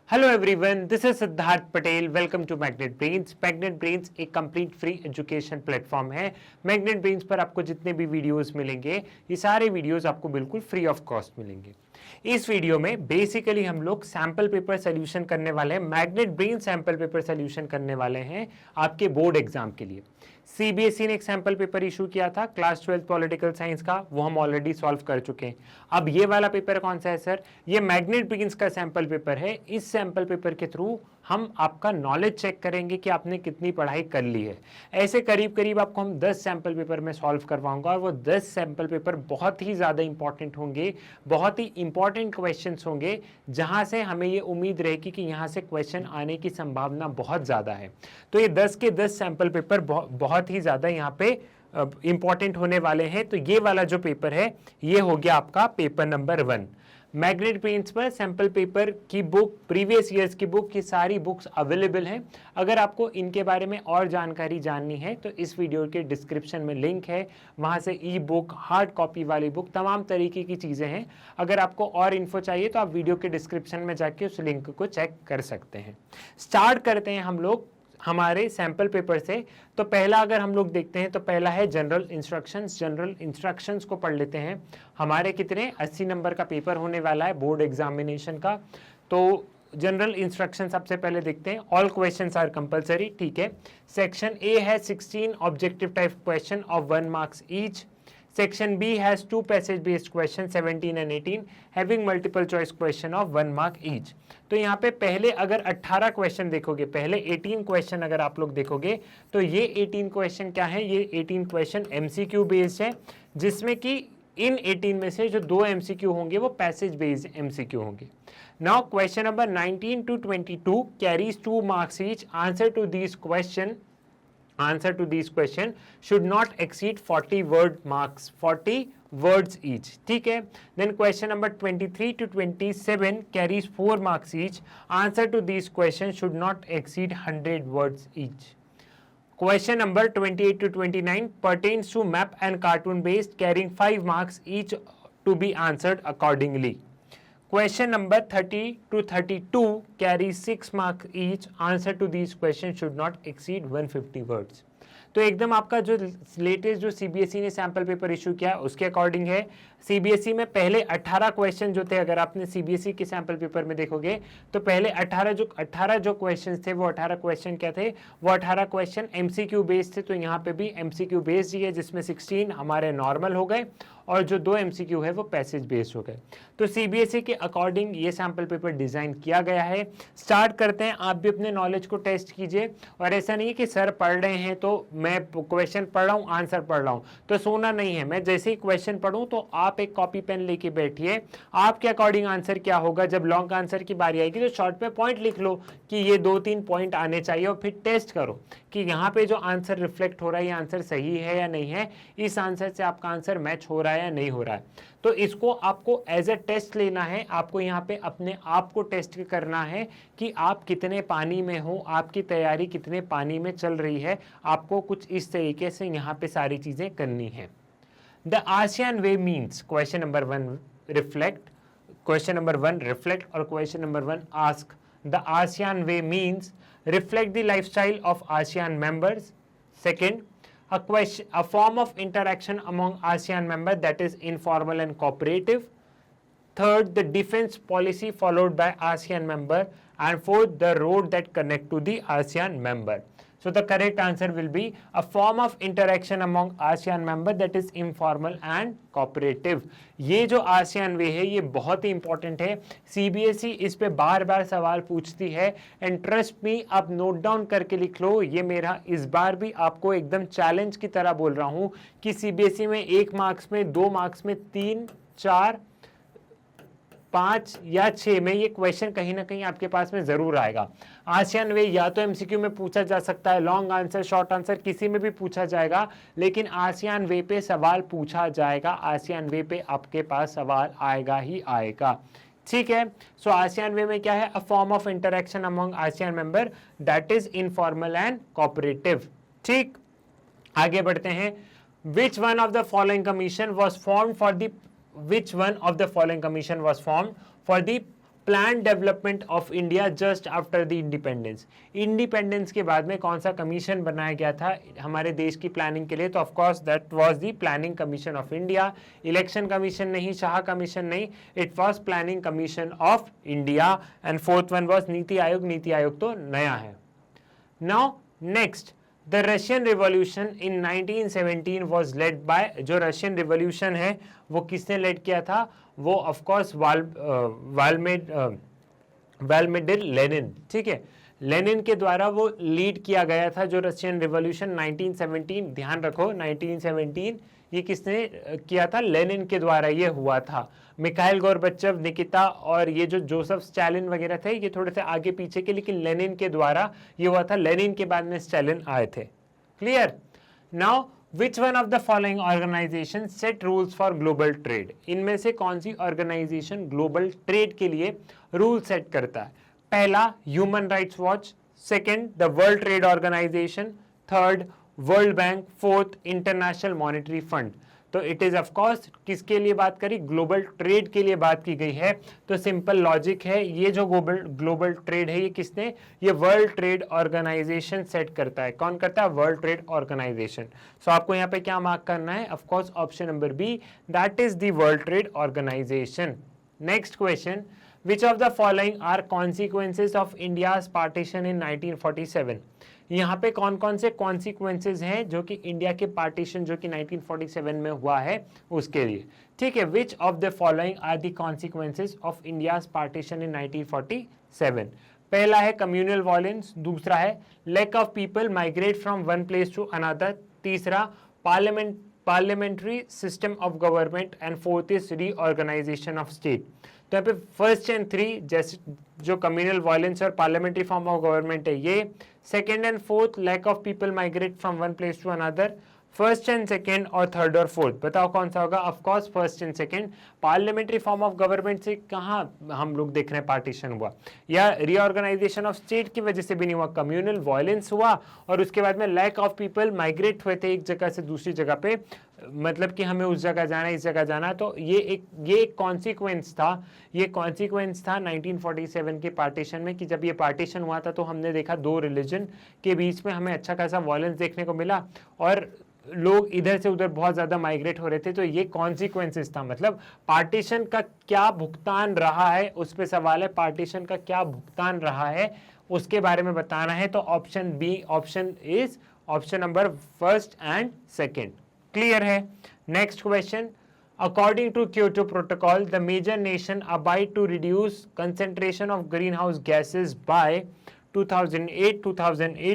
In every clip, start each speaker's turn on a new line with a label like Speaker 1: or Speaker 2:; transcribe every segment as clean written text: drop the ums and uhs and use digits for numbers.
Speaker 1: Hello everyone, this is Siddharth Patel. Welcome to Magnet Brains. Magnet Brains एक complete free education platform है। Magnet Brains पर आपको जितने भी वीडियोस मिलेंगे, ये सारे वीडियोस आपको बिल्कुल फ्री ऑफ कॉस्ट मिलेंगे। इस वीडियो में बेसिकली हम लोग सैंपल पेपर सोल्यूशन करने वाले हैं। Magnet brain sample paper solution करने वाले हैं आपके बोर्ड एग्जाम के लिए। सीबीएसई ने एक सैंपल पेपर इशू किया था क्लास 12 पॉलिटिकल साइंस का, वो हम ऑलरेडी सॉल्व कर चुके हैं। अब ये वाला पेपर कौन सा है सर? ये मैग्नेट ब्रेन्स का सैंपल पेपर है। इस सैंपल पेपर के थ्रू हम आपका नॉलेज चेक करेंगे कि आपने कितनी पढ़ाई कर ली है। ऐसे करीब करीब आपको हम 10 सैंपल पेपर में सॉल्व करवाऊंगा और वो 10 सैंपल पेपर बहुत ही ज़्यादा इंपॉर्टेंट होंगे, बहुत ही इंपॉर्टेंट क्वेश्चंस होंगे, जहां से हमें ये उम्मीद रहेगी कि यहाँ से क्वेश्चन आने की संभावना बहुत ज़्यादा है। तो ये 10 के 10 सैंपल पेपर बहुत ही ज़्यादा यहाँ पे इंपॉर्टेंट होने वाले हैं। तो ये वाला जो पेपर है ये हो गया आपका पेपर नंबर 1। मैग्नेट ब्रेन्स पर सैंपल पेपर की बुक, प्रीवियस ईयर्स की बुक, ये सारी बुक्स अवेलेबल हैं। अगर आपको इनके बारे में और जानकारी जाननी है तो इस वीडियो के डिस्क्रिप्शन में लिंक है, वहाँ से ई बुक, हार्ड कॉपी वाली बुक, तमाम तरीके की चीज़ें हैं। अगर आपको और इन्फो चाहिए तो आप वीडियो के डिस्क्रिप्शन में जाके उस लिंक को चेक कर सकते हैं। स्टार्ट करते हैं हम लोग हमारे सैंपल पेपर से। तो पहला अगर हम लोग देखते हैं तो पहला है जनरल इंस्ट्रक्शंस। जनरल इंस्ट्रक्शंस को पढ़ लेते हैं। हमारे कितने 80 नंबर का पेपर होने वाला है बोर्ड एग्जामिनेशन का। तो जनरल इंस्ट्रक्शन सबसे पहले देखते हैं। ऑल क्वेश्चंस आर कंपलसरी, ठीक है। सेक्शन ए है 16 objective type question of 1 marks each. Section B has 2 passage-based questions 17 and 18 having multiple choice question of 1 mark each। तो यहाँ पे पहले अगर 18 क्वेश्चन देखोगे, पहले 18 क्वेश्चन अगर आप लोग देखोगे तो ये 18 क्वेश्चन क्या है? ये 18 क्वेश्चन MCQ बेस्ड है, जिसमें कि इन 18 में से जो 2 MCQ होंगे वो पैसेज बेस्ड MCQ होंगे। Now question number 19 to 22 carries 2 marks each। Answer to these question should not exceed 40 word marks, 40 words each, ठीक है। Then question number 23 to 27 carries 4 marks each। Answer to these questions should not exceed 100 words each। Question number 28 to 29 pertains to map and cartoon based, carrying 5 marks each to be answered accordingly। Question number 30 to 32 carries 6 marks each। Answer to these questions should not exceed 150 words। तो एकदम आपका जो latest जो CBSE ने sample paper issue किया उसके according है। CBSE में पहले 18 क्वेश्चन जो थे, अगर आपने सीबीएसई के सैंपल पेपर में देखोगे तो पहले 18 जो क्वेश्चन थे वो 18 क्वेश्चन क्या थे? वो 18 क्वेश्चन एमसीक्यू बेस्ड थे। तो यहाँ पे भी एमसीक्यू बेस्ड ही है, जिसमें 16 हमारे नॉर्मल हो गए और जो 2 MCQ है वो पैसेज बेस्ड हो गए। तो सीबीएसई के अकॉर्डिंग ये सैंपल पेपर डिज़ाइन किया गया है। स्टार्ट करते हैं। आप भी अपने नॉलेज को टेस्ट कीजिए, और ऐसा नहीं है कि सर पढ़ रहे हैं तो मैं क्वेश्चन पढ़ रहा हूँ, आंसर पढ़ रहा हूँ, तो सोना नहीं है। मैं जैसे ही क्वेश्चन पढ़ूँ तो आप एक कॉपी पेन लेके बैठिए, आपके अकॉर्डिंग आंसर क्या होगा। जब लॉन्ग आंसर की बारी आएगी तो शॉर्ट पे पॉइंट लिख लो कि ये 2-3 पॉइंट आने चाहिए, और फिर टेस्ट करो कि यहाँ पे जो आंसर रिफ्लेक्ट हो रहा है ये आंसर सही है या नहीं है, इस आंसर से आपका आंसर मैच हो रहा है या नहीं हो रहा है। तो इसको आपको एज ए टेस्ट लेना है। आपको यहाँ पे अपने आप को टेस्ट करना है कि आप कितने पानी में हो, आपकी तैयारी कितने पानी में चल रही है। आपको कुछ इस तरीके से यहाँ पे सारी चीजें करनी है। The ASEAN way means, question number 1 reflect, question number 1 reflect और question number 1 ask. The ASEAN way means reflect the lifestyle of ASEAN members। Second, a form of interaction among ASEAN members that is informal and cooperative। Third, the defense policy followed by ASEAN member। And fourth, the road that connect to the ASEAN member। So the correct answer will be a form of interaction among ASEAN member that is informal and cooperative। ये जो ASEAN वे है ये बहुत ही important है। CBSE इस पे बार बार सवाल पूछती है, एंड ट्रस्ट मी, आप नोट डाउन करके लिख लो। ये मेरा इस बार भी आपको एकदम चैलेंज की तरह बोल रहा हूँ कि सीबीएसई में 1 मार्क्स में, 2 मार्क्स में, 3, 4, 5 या 6 में ये क्वेश्चन कहीं ना कहीं आपके पास में जरूर आएगा। आसियान वे या तो एमसीक्यू में पूछा जा सकता है, लॉन्ग आंसर, शॉर्ट आंसर, किसी में भी पूछा जाएगा, लेकिन आसियान वे पे सवाल पूछा जाएगा। आसियान वे पे आपके पास सवाल आएगा ही आएगा, ठीक है। सो आसियान वे में क्या है? A form of interaction among ASEAN member that is informal and cooperative. ठीक, आगे बढ़ते हैं। विच one of the following commission was formed for the plan development of India just after the independence. Independence के बाद में कौन सा कमीशन बनाया गया था हमारे देश की प्लानिंग के लिए? तो of course that was the planning commission of India. Election commission नहीं, शाह कमीशन नहीं, it was planning commission of India. And fourth one was NITI Aayog. NITI Aayog तो नया है। Now next, the Russian revolution in 1917 was led by, जो Russian revolution है वो किसने lead किया था? वो ऑफ कोर्स वाल्मीकिर लेनिन, ठीक है, लेनिन के द्वारा वो लीड किया गया था जो रशियन रिवॉल्यूशन 1917। ध्यान रखो 1917 ये किसने किया था? लेनिन के द्वारा ये हुआ था। मिखाइल गोर्बचेव, निकिता और ये जो जोसेफ स्टालिन वगैरह थे ये थोड़े से आगे पीछे के, लेकिन लेनिन के द्वारा ये हुआ था। लेनिन के बाद में स्टालिन आए थे। Clear? Now which one of the following organization set rules for global trade? इनमें से कौन सी ऑर्गेनाइजेशन ग्लोबल ट्रेड के लिए रूल सेट करता है? पहला Human Rights Watch, second the World Trade Organization, third World Bank, fourth International Monetary Fund. तो it is of course किसके लिए बात करी? ग्लोबल ट्रेड के लिए बात की गई है। तो सिंपल लॉजिक है, ये जो ग्लोबल ट्रेड है ये किसने? ये वर्ल्ड ट्रेड ऑर्गेनाइजेशन सेट करता है। कौन करता है? World Trade organisation. सो आपको यहाँ पे क्या मार्क करना है? Of course option number B, that is the World Trade Organization. Next question, which of the following are consequences of India's partition in 1947? यहाँ पे कौन कौन से कॉन्सिक्वेंसेज हैं जो कि इंडिया के पार्टीशन जो कि 1947 में हुआ है उसके लिए? ठीक है, which of the following are the consequences of India's partition in 1947? पहला है कम्युनल वायलेंस, दूसरा है lack of people migrate from one place to another, तीसरा parliamentary system of government, and fourth is reorganisation of state. तो यहाँ पे first and three जैसे जो कम्युनल वायलेंस और पार्लियामेंट्री फॉर्म ऑफ गवर्नमेंट है ये, second and fourth lack of people migrate from one place to another, first and second और third और फोर्थ। बताओ कौन सा होगा? Of course first and second. Parliamentary form of government से कहाँ हम लोग देख रहे हैं पार्टीशन हुआ, या रीऑर्गेनाइजेशन ऑफ स्टेट की वजह से भी नहीं हुआ, कम्युनल वायलेंस हुआ और उसके बाद में लैक ऑफ पीपल माइग्रेट हुए थे एक जगह से दूसरी जगह पे, मतलब कि हमें उस जगह जाना इस जगह जाना। तो ये एक कॉन्सिक्वेंस था, ये कॉन्सिक्वेंस था 1947 के पार्टीशन में, कि जब ये पार्टीशन हुआ था तो हमने देखा दो रिलीजन के बीच में हमें अच्छा खासा वायलेंस देखने को मिला और लोग इधर से उधर बहुत ज्यादा माइग्रेट हो रहे थे। तो ये कॉन्सिक्वेंसेस था, मतलब पार्टीशन का क्या भुगतान रहा है उस पे सवाल है। पार्टीशन का क्या भुगतान रहा है उसके बारे में बताना है। तो option B, option is option number first and second. Clear है? Next question, according to Kyoto Protocol, the major nation abide to reduce concentration of greenhouse gases by 2008,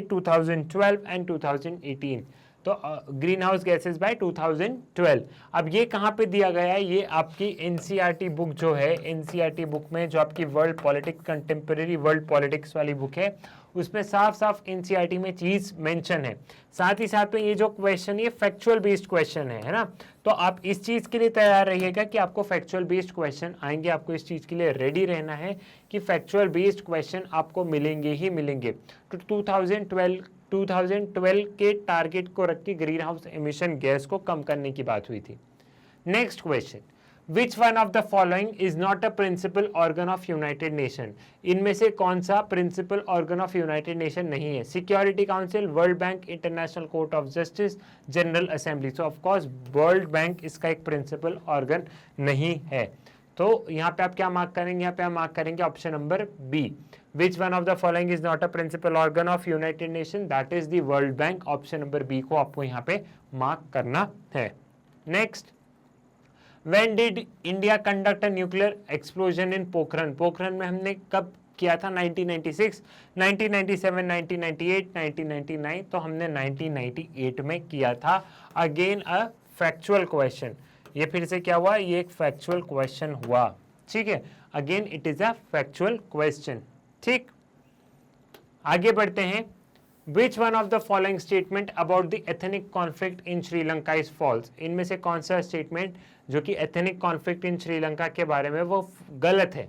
Speaker 1: 2012 and 2018। तो ग्रीन हाउस गैसेज बाय 2012। अब ये कहाँ पे दिया गया है? ये आपकी एनसीईआरटी बुक जो है, एनसीईआरटी बुक में जो आपकी world politics, contemporary world politics वाली बुक है, उसमें साफ साफ एनसीईआरटी में चीज मेंशन है। साथ ही साथ में ये जो क्वेश्चन ये फैक्चुअल बेस्ड क्वेश्चन है ना, तो आप इस चीज के लिए तैयार रहिएगा कि आपको फैक्चुअल बेस्ड क्वेश्चन आएंगे। आपको इस चीज के लिए रेडी रहना है कि फैक्चुअल बेस्ड क्वेश्चन आपको मिलेंगे ही मिलेंगे। तो 2012 के टारगेट को रख के ग्रीन हाउस एमिशन गैस को कम करने की बात हुई थी। Next question, which one of the following is not a principal organ of United Nation? इनमें से कौन सा principal organ of United Nation नहीं है? Security Council, World Bank, International Court of Justice, General Assembly. So of course World Bank इसका एक principal organ नहीं है। तो यहाँ पे आप क्या मार्क करेंगे? यहाँ पे आप मार्क करेंगे option number B, which one of the following is not a principal organ of United Nations? That is the World Bank। Option number B को आपको यहाँ पे मार्क करना है। Next, when did India conduct a nuclear explosion in Pokhran? Pokhran में हमने कब किया था? 1996, 1997, 1998, 1999। तो हमने 1998 में किया था। अगेन अ फैक्चुअल क्वेश्चन, ये फिर से क्या हुआ? ये एक फैक्चुअल क्वेश्चन हुआ। ठीक है, again it is a factual question. ठीक, आगे बढ़ते हैं। Which one of the following statement about the ethnic conflict in Sri Lanka is false? इनमें से कौन सा स्टेटमेंट जो कि ethnic conflict in Sri Lanka के बारे में वो गलत है?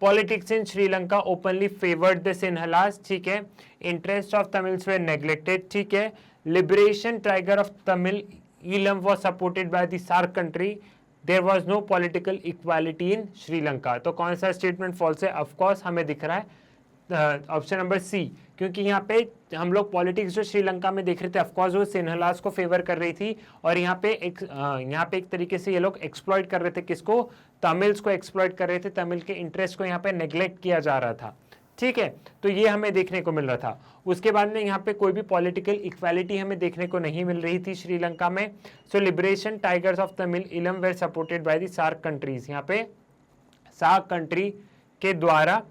Speaker 1: Politics in Sri Lanka openly favored the Sinhalas, ठीक है। Interest of Tamils were neglected, ठीक है। Liberation tiger of Tamil Elam was supported by the SAARC country, there was no political equality in Sri Lanka. तो कौन सा स्टेटमेंट फॉल्स है? Of course हमें दिख रहा है ऑप्शन नंबर सी, क्योंकि यहाँ पे हम लोग पॉलिटिक्स जो श्रीलंका में देख रहे थे ऑफकोर्स वो सिन्हलास को फेवर कर रही थी, और यहाँ पे एक तरीके से ये लोग एक्सप्लॉइट कर रहे थे किसको? तमिल्स को एक्सप्लॉइट कर रहे थे, तमिल के इंटरेस्ट को यहाँ पे नेग्लेक्ट किया जा रहा था। ठीक है, तो ये हमें देखने को मिल रहा था। उसके बाद में यहाँ पे कोई भी पॉलिटिकल इक्वालिटी हमें देखने को नहीं मिल रही थी श्रीलंका में। So Liberation Tigers of Tamil Eelam were supported by the SAARC countries. यहाँ पे सार्क कंट्री के द्वारा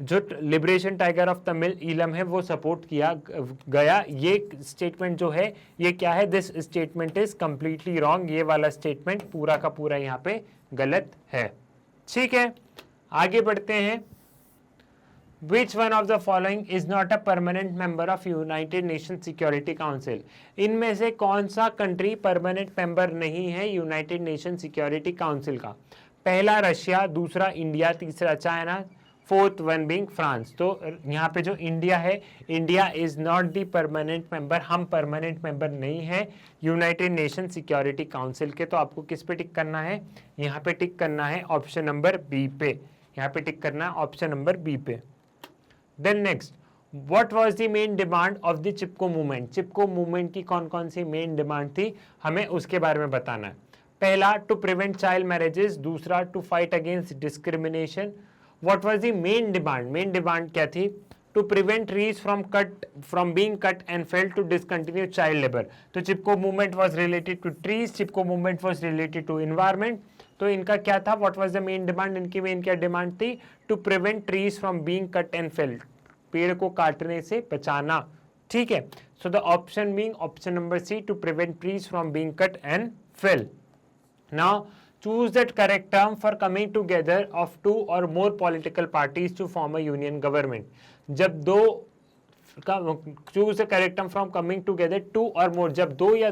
Speaker 1: जो लिबरेशन टाइगर ऑफ तमिल इलम है वो सपोर्ट किया गया। ये स्टेटमेंट जो है ये क्या है? This statement is completely wrong. ये वाला स्टेटमेंट पूरा का पूरा यहाँ पे गलत है। ठीक है, आगे बढ़ते हैं। Which one of the following is not a permanent member of United Nations Security Council? इनमें से कौन सा कंट्री परमानेंट मेंबर नहीं है यूनाइटेड नेशन सिक्योरिटी काउंसिल का? पहला रशिया, दूसरा इंडिया, तीसरा China, fourth one being France. तो यहाँ पे जो इंडिया है, India is not the permanent member. हम परमानेंट मेंबर नहीं है यूनाइटेड नेशन सिक्योरिटी काउंसिल के। तो आपको किस पे टिक करना है? यहाँ पे टिक करना है ऑप्शन नंबर बी पे। यहाँ पे टिक करना है ऑप्शन नंबर बी पे। Then next, what was the main demand of the Chipko movement? Chipko movement की कौन कौन सी मेन डिमांड थी, हमें उसके बारे में बताना है। पहला, टू प्रिवेंट चाइल्ड मैरिजेस, दूसरा to fight against discrimination. What was the main demand? Main demand क्या थी? To prevent trees from being cut and fell to discontinue child labour. तो Chipko movement was related to trees, Chipko movement was related to environment. तो इनका क्या था? What was the main demand? इनकी main क्या demand थी? To prevent trees from being cut and fell, पेड़ को काटने से बचाना। ठीक है, so the option being option number C, to prevent trees from being cut and fell. Now choose that correct term for coming together of two or more political parties to form a union government। जब दो choose the correct term from coming together two और more, जब दो या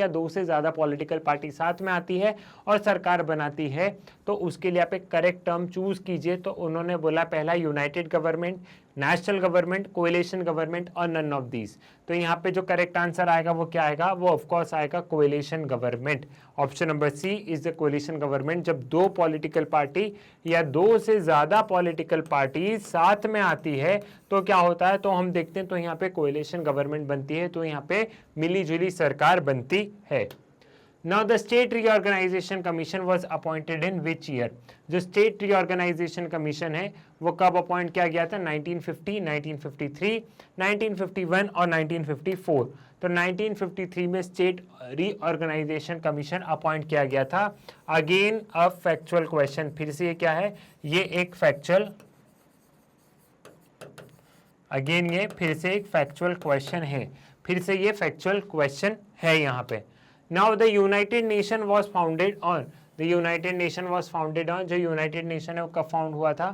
Speaker 1: दो से ज्यादा political party साथ में आती है और सरकार बनाती है, तो उसके लिए आप एक करेक्ट टर्म चूज कीजिए। तो उन्होंने बोला पहला United government, national government, coalition government और नन ऑफ दीज। तो यहाँ पे जो करेक्ट आंसर आएगा वो क्या आएगा? वो ऑफकोर्स आएगा coalition government. Option number C is the coalition government. जब दो पॉलिटिकल पार्टी या दो से ज्यादा पॉलिटिकल पार्टी साथ में आती है तो क्या होता है? तो हम देखते हैं, तो यहाँ पे कोएलिशन गवर्नमेंट बनती है, तो यहाँ पे मिली जुली सरकार बनती है। Now the State Reorganization Commission was appointed in which year? जो State Reorganization Commission है वो कब अपॉइंट किया गया था? 1950, 1953, 1951 और 1954। तो 1953 में State Reorganization Commission अपॉइंट किया गया था। अगेन अ फैक्चुअल क्वेश्चन, फिर से ये क्या है? ये एक फैक्चुअल, अगेन ये फिर से एक फैक्चुअल क्वेश्चन है, फिर से ये फैक्चुअल क्वेश्चन है यहाँ पे। Now the United Nation was founded on, the United Nation was founded on, जो United Nation है वो कब फाउंड हुआ था?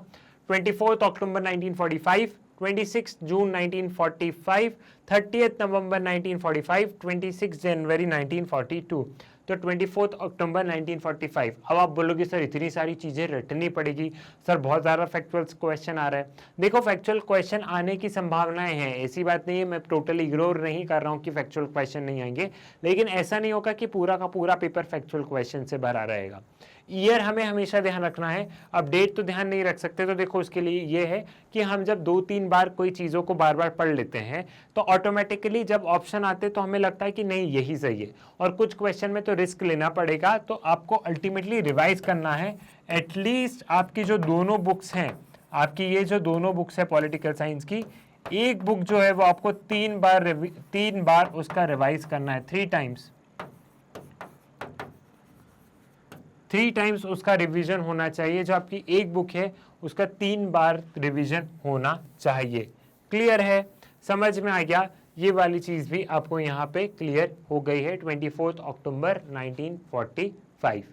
Speaker 1: 24 अक्टूबर 1945, 26 जून 1945, 30 नवंबर 1945, 26 जनवरी 1942। तो 24 अक्टूबर 1945। अब आप बोलोगे सर इतनी सारी चीज़ें रटनी पड़ेगी, सर बहुत ज़्यादा फैक्चुअल क्वेश्चन आ रहा है। देखो फैक्चुअल क्वेश्चन आने की संभावनाएं हैं, ऐसी बात नहीं है, मैं टोटली इग्नोर नहीं कर रहा हूँ कि फैक्चुअल क्वेश्चन नहीं आएंगे, लेकिन ऐसा नहीं होगा कि पूरा का पूरा पेपर फैक्चुअल क्वेश्चन से भरा रहेगा। ईयर हमें हमेशा ध्यान रखना है, अब डेट तो ध्यान नहीं रख सकते। तो देखो उसके लिए ये है कि हम जब 2-3 बार कोई चीज़ों को बार बार पढ़ लेते हैं तो ऑटोमेटिकली जब ऑप्शन आते तो हमें लगता है कि नहीं यही सही है, और कुछ क्वेश्चन में तो रिस्क लेना पड़ेगा। तो आपको अल्टीमेटली रिवाइज करना है। एटलीस्ट आपकी जो दोनों बुक्स हैं, आपकी ये जो दोनों बुक्स है पॉलिटिकल साइंस की, एक बुक जो है वो आपको 3 बार उसका रिवाइज करना है, 3 टाइम्स उसका रिवीजन होना चाहिए। जो आपकी एक बुक है उसका 3 बार रिवीजन होना चाहिए। क्लियर है? समझ में आ गया? ये वाली चीज भी आपको यहाँ पे क्लियर हो गई है। 24 अक्टूबर 1945।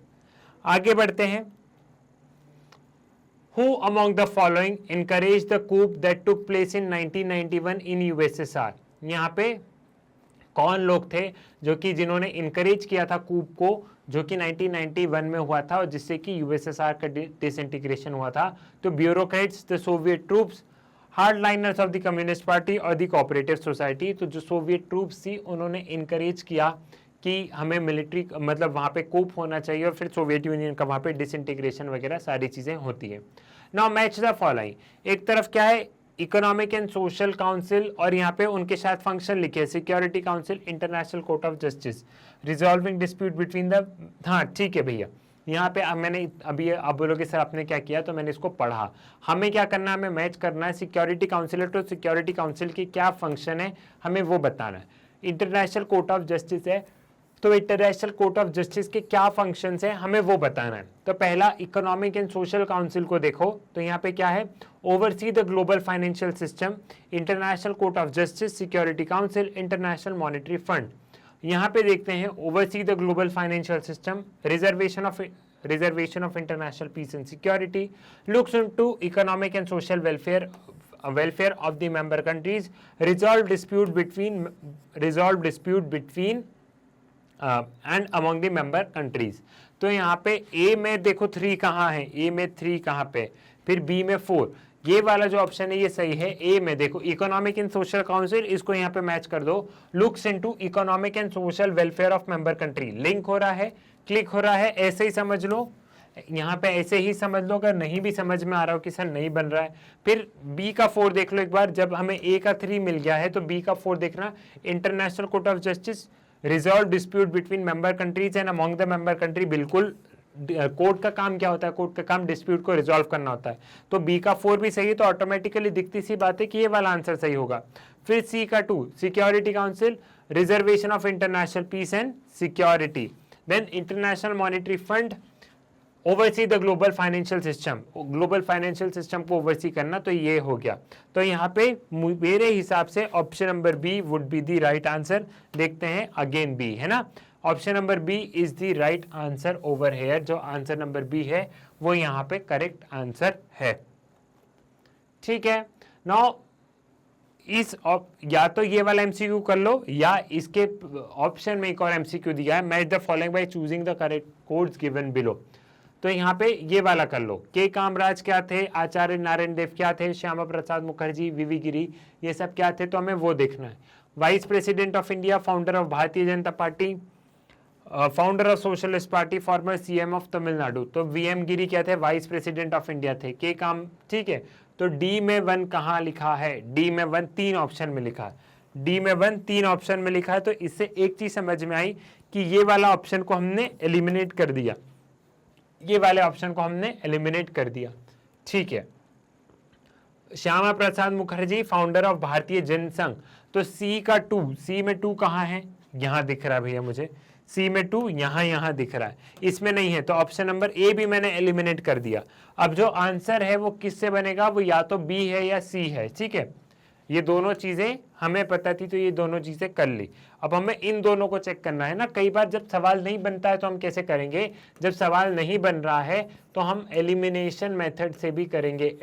Speaker 1: आगे बढ़ते हैं। Who among the following encouraged the coup that took place in 1991 in USSR? यहाँ पे कौन लोग थे जो कि जिन्होंने इनकरेज किया था कूप को, जो कि 1991 में हुआ था और जिससे कि यूएसएसआर का डिसइंटीग्रेशन हुआ था? तो bureaucrats, the Soviet troops, hardliners of the communist party और द कोऑपरेटिव सोसाइटी। तो जो सोवियत ट्रूप्स थी उन्होंने इनकरेज किया कि हमें मिलिट्री मतलब वहाँ पे कूप होना चाहिए और फिर सोवियत यूनियन का वहाँ पे डिसइंटीग्रेशन वगैरह सारी चीज़ें होती है। नाउ मैच द फॉलोइंग, एक तरफ क्या है इकोनॉमिक एंड सोशल काउंसिल और यहाँ पे उनके साथ फंक्शन लिखे हैं security Council, international Court of justice, resolving dispute between the, हाँ ठीक है भैया, यहाँ पे अब मैंने अभी आप बोलोगे सर आपने क्या किया, तो मैंने इसको पढ़ा। हमें क्या करना है, हमें मैच करना है सिक्योरिटी काउंसिल है तो सिक्योरिटी काउंसिल की क्या फंक्शन है हमें वो बताना है। इंटरनेशनल कोर्ट ऑफ जस्टिस है तो इंटरनेशनल कोर्ट ऑफ जस्टिस के क्या फंक्शंस हैं हमें वो बताना है। तो पहला इकोनॉमिक एंड सोशल काउंसिल को देखो तो यहाँ पे क्या है, oversee the global financial system, International Court of Justice, Security Council, International Monetary Fund. यहाँ पे देखते हैं oversee the global financial system, reservation of international peace and security, looks into economic and social welfare of the member countries, resolve dispute between and among the member countries। तो यहाँ पे A में देखो 3 कहाँ है, A में 3 कहाँ पे, फिर B में 4, ये वाला जो ऑप्शन है ये सही है। A में देखो इकोनॉमिक एंड सोशल काउंसिल, इसको यहाँ पे मैच कर दो, looks into economic and social welfare of member country, link हो रहा है, क्लिक हो रहा है, ऐसे ही समझ लो, यहाँ पे ऐसे ही समझ लो। अगर नहीं भी समझ में आ रहा हो कि सर नहीं बन रहा है, फिर बी का 4 देख लो एक बार, जब हमें ए का 3 मिल गया है तो बी का 4 देखना, international Court of justice, resolve dispute between member countries and among the member country. बिल्कुल कोर्ट का काम क्या होता है, कोर्ट का काम डिस्प्यूट को रिजॉल्व करना होता है। तो बी का 4 भी सही है, तो ऑटोमेटिकली दिखती सी बात है कि ये वाला आंसर सही होगा। फिर सी का 2, Security Council, reservation of international peace and security, then International Monetary Fund, oversee the global financial system, global financial system को ओवरसी करना, तो ये हो गया। तो यहाँ पे मेरे हिसाब से option number B would be the right answer. देखते हैं अगेन बी है ना, option number B is the right answer over here. जो आंसर नंबर बी है वो यहाँ पे करेक्ट आंसर है। ठीक है, नाउ या तो ये वाला एमसीक्यू कर लो या इसके ऑप्शन में एक और एमसीक्यू दिया है, match the following by choosing the correct codes given below. तो यहाँ पे ये वाला कर लो, के कामराज क्या थे, आचार्य नारायण देव क्या थे, श्यामा प्रसाद मुखर्जी, वीवी गिरी, ये सब क्या थे, तो हमें वो देखना है। Vice president of India, founder of Bharatiya Janata party, founder of socialist party, farmer CM of Tamil Nadu, तो वीएम गिरी क्या थे, वाइस प्रेसिडेंट ऑफ इंडिया थे। के काम ठीक है, तो डी में 1 कहाँ लिखा है, डी में 1 3 ऑप्शन में लिखा है, डी में 1 3 ऑप्शन में लिखा है। तो इससे एक चीज समझ में आई कि ये वाला ऑप्शन को हमने एलिमिनेट कर दिया, ये वाले ऑप्शन को हमने एलिमिनेट कर दिया। ठीक है, श्यामा प्रसाद मुखर्जी, फाउंडर ऑफ भारतीय जनसंघ, तो सी का 2, सी में 2 कहाँ है, यहां दिख रहा है भैया मुझे, सी में 2 यहां दिख रहा है, इसमें नहीं है, तो ऑप्शन नंबर ए भी मैंने एलिमिनेट कर दिया। अब जो आंसर है वो किससे बनेगा, वो या तो बी है या सी है। ठीक है, ये दोनों चीजें हमें पता थी तो ये दोनों चीजें कर ली। अब हमें इन दोनों को चेक करना है ना। कई बार जब सवाल नहीं बनता है तो हम कैसे करेंगे, जब सवाल नहीं बन रहा है तो हम एलिमिनेशन मेथड से भी करेंगे,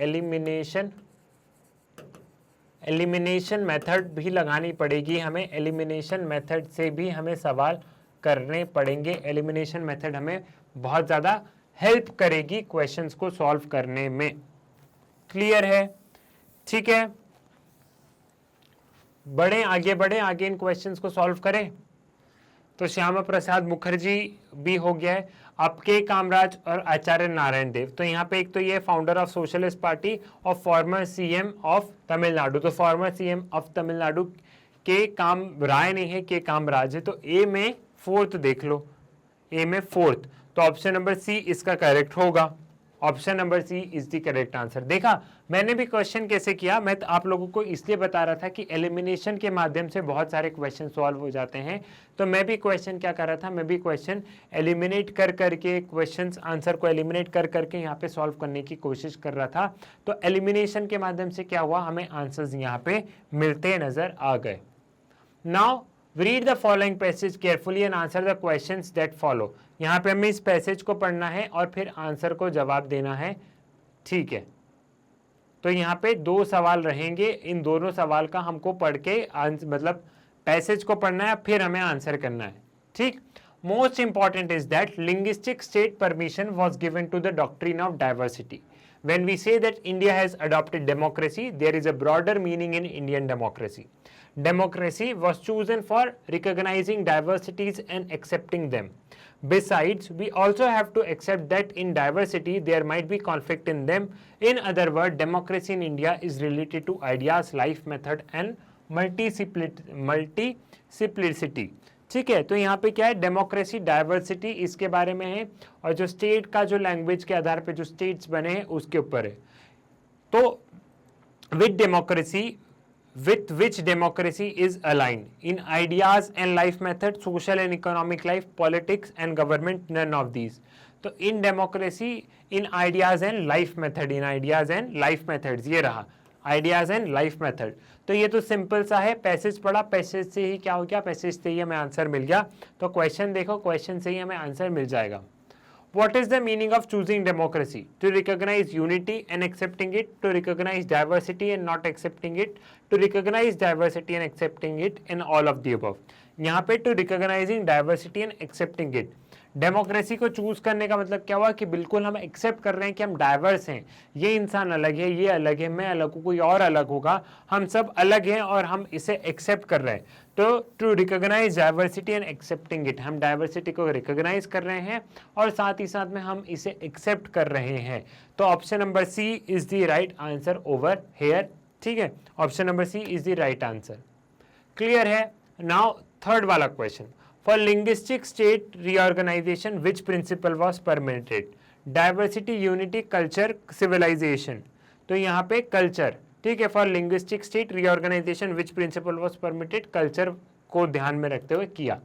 Speaker 1: एलिमिनेशन मेथड भी लगानी पड़ेगी हमें, एलिमिनेशन मेथड से भी हमें सवाल करने पड़ेंगे। एलिमिनेशन मेथड हमें बहुत ज़्यादा हेल्प करेगी क्वेश्चंस को सॉल्व करने में। क्लियर है? ठीक है, आगे बढ़े, आगे इन क्वेश्चंस को सॉल्व करें। तो श्यामा प्रसाद मुखर्जी भी हो गया है, अब के कामराज और आचार्य नारायण देव। तो यहाँ पे एक तो ये फाउंडर ऑफ सोशलिस्ट पार्टी और फॉर्मर सीएम ऑफ तमिलनाडु, तो फॉर्मर सीएम ऑफ तमिलनाडु के काम राय नहीं है, के कामराज है। तो ए में 4th देख लो, ए में 4th, तो ऑप्शन नंबर सी इसका करेक्ट होगा। Option number C is the correct answer. देखा मैंने भी क्वेश्चन कैसे किया, मैं तो आप लोगों को इसलिए बता रहा था कि एलिमिनेशन के माध्यम से बहुत सारे क्वेश्चन सॉल्व हो जाते हैं। तो मैं भी क्वेश्चन क्या कर रहा था, मैं भी क्वेश्चन एलिमिनेट कर करके, क्वेश्चन आंसर को एलिमिनेट कर करके यहाँ पे सॉल्व करने की कोशिश कर रहा था। तो एलिमिनेशन के माध्यम से क्या हुआ, हमें आंसर्स यहाँ पे मिलते नजर आ गए। Now read the following passage carefully and answer the questions that follow। यहाँ पे हमें इस पैसेज को पढ़ना है और फिर आंसर को जवाब देना है। ठीक है, तो यहाँ पे 2 सवाल रहेंगे, इन दोनों सवाल का हमको पढ़ के मतलब पैसेज को पढ़ना है, फिर हमें आंसर करना है। ठीक, most important is that linguistic state permission was given to the doctrine of diversity. When we say that India has adopted democracy, there is a broader meaning in Indian democracy. Democracy was chosen for recognizing diversities and accepting them. Besides, we also have to accept that in diversity there might be conflict in them. In other words, democracy in India is related to ideas, life method and multiplicity. ठीक है, तो यहाँ पे क्या है, democracy diversity इसके बारे में है, और जो स्टेट का जो लैंग्वेज के आधार पे जो स्टेट्स बने हैं उसके ऊपर है. तो with democracy, with which democracy is aligned in ideas and life method, social and economic life, politics and government, none of these. तो in democracy, in ideas and life method, in ideas and life methods, ये रहा ideas and life method. तो ये तो simple सा है, passage पढ़ा, passage से ही क्या हो गया, पैसेज से ही हमें आंसर मिल गया. तो क्वेश्चन देखो, क्वेश्चन से ही हमें आंसर मिल जाएगा. What is the meaning of choosing democracy? To recognize unity and accepting it, to recognize diversity and not accepting it, to recognize diversity and accepting it, and all of the above. यहाँ पे to recognizing diversity and accepting it. Democracy को choose करने का मतलब क्या हुआ कि बिल्कुल हम एक्सेप्ट कर रहे हैं कि हम डाइवर्स हैं, ये इंसान अलग है, ये अलग है, मैं अलग हूँ, कोई और अलग होगा, हम सब अलग हैं और हम इसे एक्सेप्ट कर रहे हैं. तो to recognise diversity and accepting it, हम डाइवर्सिटी को रिकॉग्नाइज कर रहे हैं और साथ ही साथ में हम इसे एक्सेप्ट कर रहे हैं. तो option number C is the right answer over here. ठीक है, option number C is the right answer. Clear है. नाउ थर्ड वाला question, for linguistic state reorganization which principle was permitted? Diversity, unity, culture, civilization. तो यहाँ पे culture, ठीक है, for linguistic state reorganization which principle was permitted? culture को ध्यान में रखते हुए किया.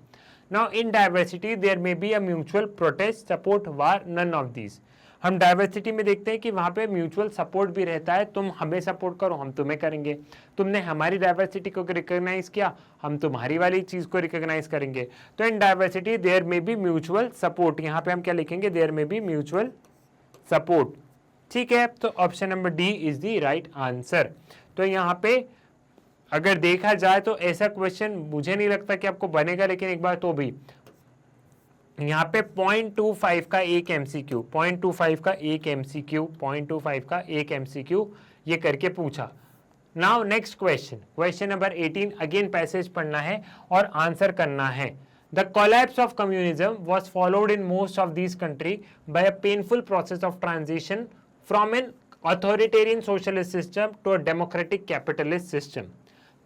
Speaker 1: Now in diversity there may be a mutual protest, support, war, none of these. हम डाइवर्सिटी में देखते हैं कि वहाँ पे म्यूचुअल सपोर्ट भी रहता है, तुम हमें सपोर्ट करो, हम तुम्हें करेंगे, तुमने हमारी डाइवर्सिटी को रिकॉग्नाइज किया, हम तुम्हारी वाली चीज़ को रिकॉग्नाइज करेंगे. तो इन डाइवर्सिटी देयर में बी म्यूचुअल सपोर्ट, यहाँ पे हम क्या लिखेंगे, देयर में बी म्यूचुअल सपोर्ट. ठीक है, तो option number D is the right answer. तो यहाँ पे अगर देखा जाए तो ऐसा क्वेश्चन मुझे नहीं लगता कि आपको बनेगा, लेकिन एक बार तो भी यहाँ पे 0.25 का एक एमसीक्यू, 0.25 का एक एमसीक्यू, 0.25 का एक एमसीक्यू ये करके पूछा. Now next question, question number 18, again passage पढ़ना है और आंसर करना है. The collapse of communism was followed in most of these countries by a painful process of transition from an authoritarian socialist system to a democratic capitalist system.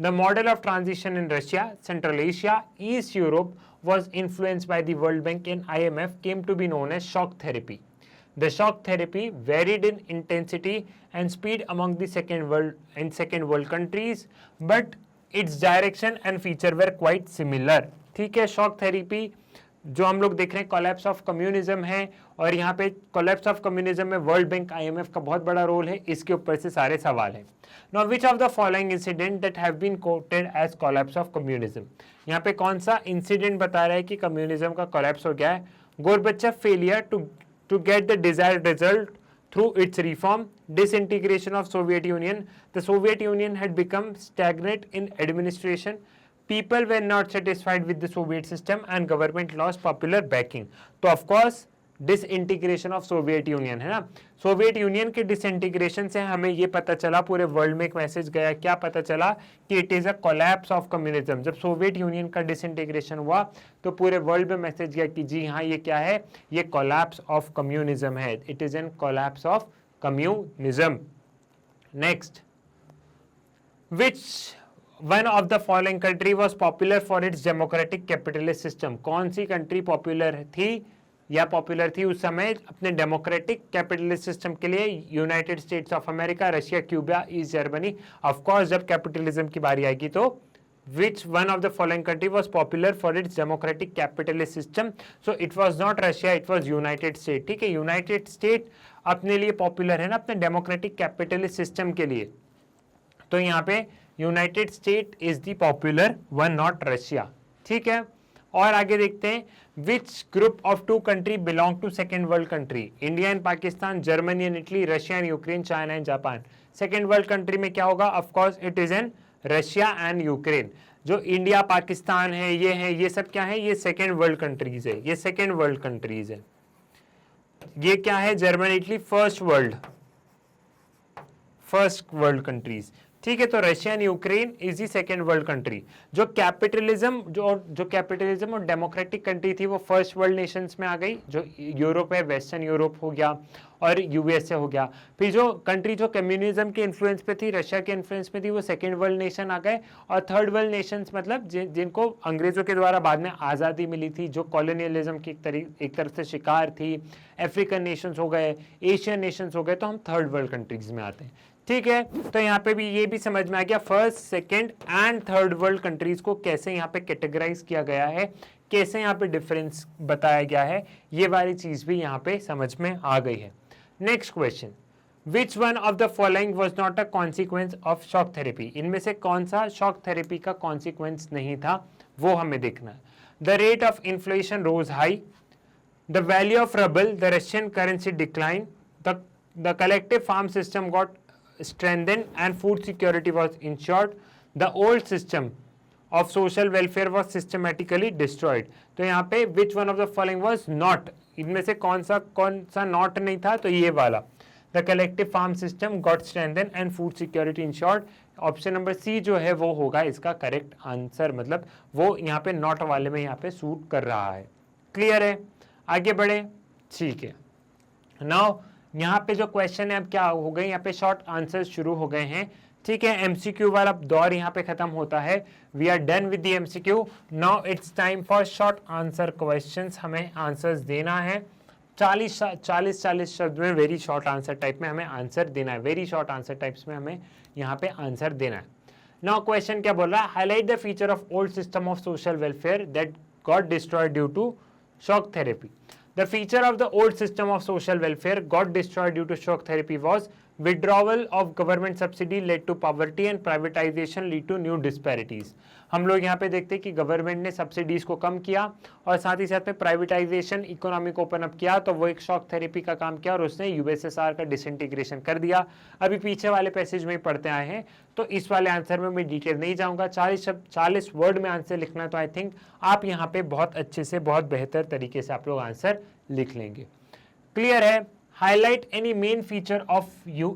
Speaker 1: The model of transition in Russia, Central Asia, East Europe was influenced by the World Bank and IMF, came to be known as shock therapy. The shock therapy varied in intensity and speed among the second world countries, but its direction and feature were quite similar. ठीक है, shock therapy जो हम लोग देख रहे हैं collapse of communism है, और यहाँ पे कोलैप्स ऑफ कम्युनिज्म में वर्ल्ड बैंक IMF का बहुत बड़ा रोल है, इसके ऊपर से सारे सवाल हैं. Now which of the following incident that have been quoted as collapse of communism, यहाँ पे कौन सा इंसिडेंट बता रहा है कि कम्युनिज्म का कोलैप्स हो गया है? Gorbachev failure to get the desired result through its reform, disintegration of Soviet Union. The Soviet Union had become stagnant in administration. People were not satisfied with the Soviet system and government lost popular backing. तो of course disintegration of Soviet union है ना. Soviet union के disintegration से हमें ये पता चला, पूरे वर्ल्ड में एक मैसेज गया, क्या पता चला कि it is a collapse of communism. जब सोवियत यूनियन का डिसइंटीग्रेशन हुआ तो पूरे वर्ल्ड में मैसेज गया कि जी हाँ, ये क्या है, ये कोलैप्स ऑफ कम्युनिज्म है, it is N collapse of communism. Next, which one of the following country was popular for its democratic capitalist system? कौन सी कंट्री पॉपुलर थी या पॉपुलर थी उस समय अपने डेमोक्रेटिक कैपिटलिस्ट सिस्टम के लिए? United states of America, Russia, Cuba, east Germany. Of course जब कैपिटलिज्म की बारी आएगी तो विच one of the following country was popular for its democratic capitalist system? So it was not Russia, it was United state. ठीक है, United state अपने लिए popular है ना अपने डेमोक्रेटिक कैपिटलिस्ट सिस्टम के लिए. तो यहाँ पे United State is the popular one, not Russia. ठीक है, और आगे देखते हैं, which group of two country belong to second world country? India and Pakistan, Germany and Italy, Russia and Ukraine, China and Japan. Second world country में क्या होगा? Of course it is an Russia and Ukraine. जो India Pakistan है, ये सब क्या है? ये सेकेंड वर्ल्ड कंट्रीज है, ये सेकेंड वर्ल्ड कंट्रीज है. ये क्या है? Germany, Italy first world countries. ठीक है, तो Russia and Ukraine is the second world country. जो कैपिटलिज्म और डेमोक्रेटिक कंट्री थी वो फर्स्ट वर्ल्ड नेशंस में आ गई, जो यूरोप है, वेस्टर्न यूरोप हो गया और यूएसए हो गया। फिर जो कंट्री जो कम्युनिज्म के इन्फ्लुएंस पे थी, रशिया के इन्फ्लुएंस पे थी, वो सेकेंड वर्ल्ड नेशन आ गए। और थर्ड वर्ल्ड नेशंस मतलब जिनको अंग्रेजों के द्वारा बाद में आज़ादी मिली थी, जो कॉलोनियलिज्म की एक तरफ से शिकार थी, अफ्रीकन नेशंस हो गए, एशियन नेशंस हो गए, तो हम थर्ड वर्ल्ड कंट्रीज में आते हैं। ठीक है, तो यहाँ पे भी ये भी समझ में आ गया first, second and third world countries को कैसे यहाँ पे कैटेगराइज किया गया है, कैसे यहाँ पे डिफरेंस बताया गया है, ये वाली चीज भी यहाँ पे समझ में आ गई है। Next question, which one of the following was not a consequence of shock therapy? इनमें से कौन सा शॉक थेरेपी का कॉन्सिक्वेंस नहीं था, वो हमें देखना है। The rate of inflation rose high, the value of rouble, the Russian currency decline, the collective farm system got strengthened and food security was ensured, the old system of social welfare was systematically destroyed। तो यहाँ पे which one of the following was not, इनमें से कौन सा not नहीं था, तो ये वाला the collective farm system got strengthened and food security ensured। Option number C जो है वो होगा इसका करेक्ट आंसर, मतलब वो यहाँ पे नॉट वाले में यहाँ पे सूट कर रहा है। क्लियर है, आगे बढ़े। ठीक है, नाउ यहाँ पे जो क्वेश्चन है अब क्या हो गए, यहाँ पे शॉर्ट आंसर शुरू हो गए हैं। ठीक है, एमसीक्यू वाला दौर यहाँ पे खत्म होता है। We are done with the MCQ, now it's time for short answer questions. हमें आंसर्स देना है 40 शब्द में, वेरी शॉर्ट आंसर टाइप में हमें आंसर देना है, वेरी शॉर्ट आंसर टाइप्स में हमें यहाँ पे आंसर देना है। नाउ क्वेश्चन क्या बोल रहा है, highlight the feature of old system of social welfare that got destroyed due to shock therapy. The feature of the old system of social welfare got destroyed due to shock therapy was withdrawal of government subsidy led to poverty and privatization lead to new disparities। हम लोग यहाँ पे देखते हैं कि government ने subsidies को कम किया और साथ ही साथ में प्राइवेटाइजेशन इकोनॉमी को ओपन अप किया, तो वो एक शॉक थेरेपी का काम किया और उसने यूएसएसआर का डिसइंटीग्रेशन कर दिया। अभी पीछे वाले पैसेज में पढ़ते आए हैं, तो इस वाले आंसर में मैं डिटेल नहीं जाऊंगा। 40 वर्ड में आंसर लिखना, तो आई थिंक आप यहाँ पे बहुत अच्छे से, बहुत बेहतर तरीके से आप लोग आंसर लिख लेंगे। क्लियर है। Highlight any main feature of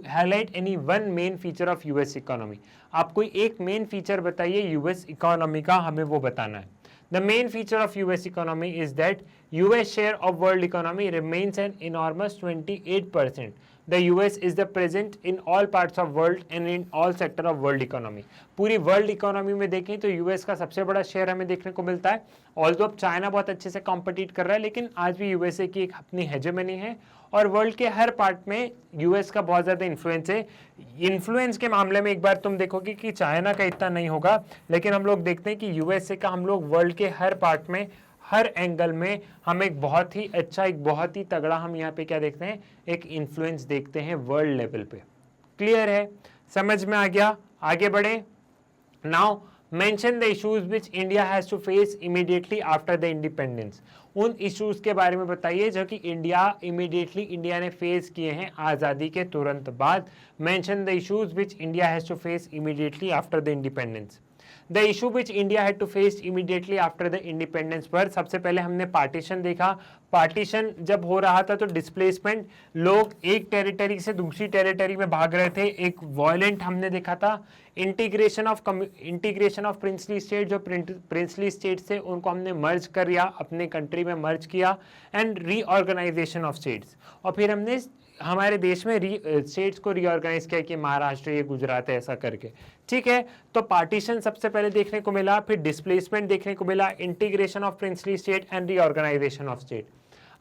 Speaker 1: highlight any one main feature of US economy. आप कोई एक मेन फीचर बताइए यूएस इकोनॉमी का, हमें वो बताना है। The main feature of US economy is that US share of world economy remains an enormous 28%। The US is the present in all parts of world and in all sector of world economy। पूरी world economy में देखें तो US का सबसे बड़ा share हमें देखने को मिलता है। ऑल्दो अब चाइना बहुत अच्छे से कॉम्पिटिट कर रहा है, लेकिन आज भी यूएसए की एक अपनी हेजेमनी है और वर्ल्ड के हर पार्ट में यूएस का बहुत ज़्यादा इन्फ्लुएंस है। इन्फ्लुएंस के मामले में एक बार तुम देखोगे कि चाइना का इतना नहीं होगा, लेकिन हम लोग देखते हैं कि यूएसए का हम लोग वर्ल्ड के हर पार्ट में, हर एंगल में हम एक बहुत ही अच्छा, एक बहुत ही तगड़ा हम यहाँ पे क्या देखते हैं, एक इन्फ्लुएंस देखते हैं वर्ल्ड लेवल पे। क्लियर है, समझ में आ गया, आगे बढ़े। Now mention the issues which India has to face immediately after the independence. उन इश्यूज के बारे में बताइए जो कि इंडिया ने फेस किए हैं आज़ादी के तुरंत बाद। Mention the issues which India has to face immediately after the independence. The issue which India had to face immediately after the independence पर सबसे पहले हमने पार्टीशन देखा। पार्टीशन जब हो रहा था तो डिस्प्लेसमेंट, लोग एक टेरिटरी से दूसरी टेरिटरी में भाग रहे थे, एक वॉयलेंट हमने देखा था। इंटीग्रेशन ऑफ प्रिंसली स्टेट, जो प्रिंसली स्टेट से उनको हमने मर्ज कर दिया, अपने कंट्री में मर्ज किया। एंड रीऑर्गेनाइजेशन ऑफ स्टेट्स, और फिर हमने हमारे देश में स्टेट्स को रीऑर्गेनाइज किया कि महाराष्ट्र, ये गुजरात है, ऐसा करके। ठीक है, तो पार्टीशन सबसे पहले देखने को मिला, फिर डिस्प्लेसमेंट देखने को मिला, integration of princely state and reorganisation of state.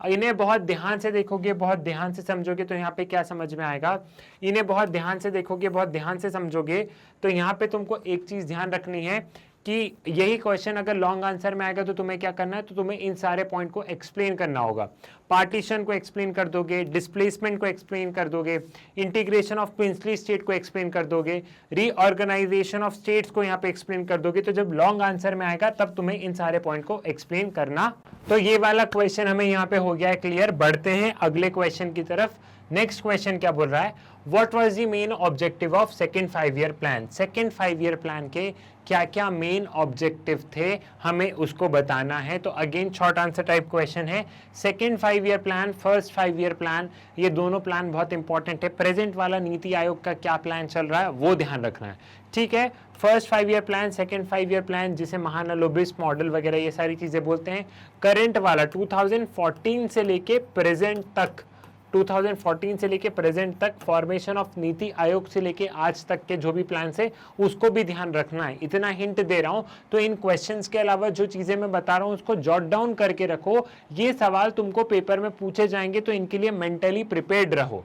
Speaker 1: इन्हें बहुत ध्यान से देखोगे, बहुत ध्यान से समझोगे तो यहाँ पे क्या समझ में आएगा। इन्हें बहुत ध्यान से देखोगे, बहुत ध्यान से समझोगे तो यहाँ पे तुमको एक चीज ध्यान रखनी है कि यही क्वेश्चन अगर लॉन्ग आंसर में आएगा तो तुम्हें क्या करना है, तो तुम्हें इन सारे पॉइंट को एक्सप्लेन करना होगा। पार्टीशन को एक्सप्लेन कर दोगे, डिस्प्लेसमेंट को एक्सप्लेन कर दोगे, इंटीग्रेशन ऑफ प्रिंसली स्टेट को एक्सप्लेन कर दोगे, रीऑर्गेनाइजेशन ऑफ स्टेट्स को यहाँ पे एक्सप्लेन कर दोगे। तो जब लॉन्ग आंसर में आएगा तब तुम्हें इन सारे पॉइंट को एक्सप्लेन करना। तो ये वाला क्वेश्चन हमें यहाँ पे हो गया है क्लियर। बढ़ते हैं अगले क्वेश्चन की तरफ। नेक्स्ट क्वेश्चन क्या बोल रहा है, what was the main objective of second 5 year plan, second 5 year plan के क्या क्या मेन ऑब्जेक्टिव थे, हमें उसको बताना है। तो again short answer type question है। Second 5 year plan, first 5 year plan, ये दोनों प्लान बहुत इंपॉर्टेंट है। प्रेजेंट वाला नीति आयोग का क्या प्लान चल रहा है वो ध्यान रखना है, ठीक है। First 5 year plan, second 5 year plan, जिसे महानलोबिस मॉडल वगैरह ये सारी चीजें बोलते हैं। करंट वाला 2014 से लेके प्रेजेंट तक, 2014 से लेके प्रेजेंट तक फॉर्मेशन ऑफ नीति आयोग से लेके आज तक के जो भी प्लान है उसको भी ध्यान रखना है। इतना हिंट दे रहा हूं तो इन क्वेश्चंस के अलावा जो चीजें मैं बता रहा हूं उसको जॉट डाउन करके रखो, ये सवाल तुमको पेपर में पूछे जाएंगे तो इनके लिए मेंटली प्रिपेयर्ड रहो।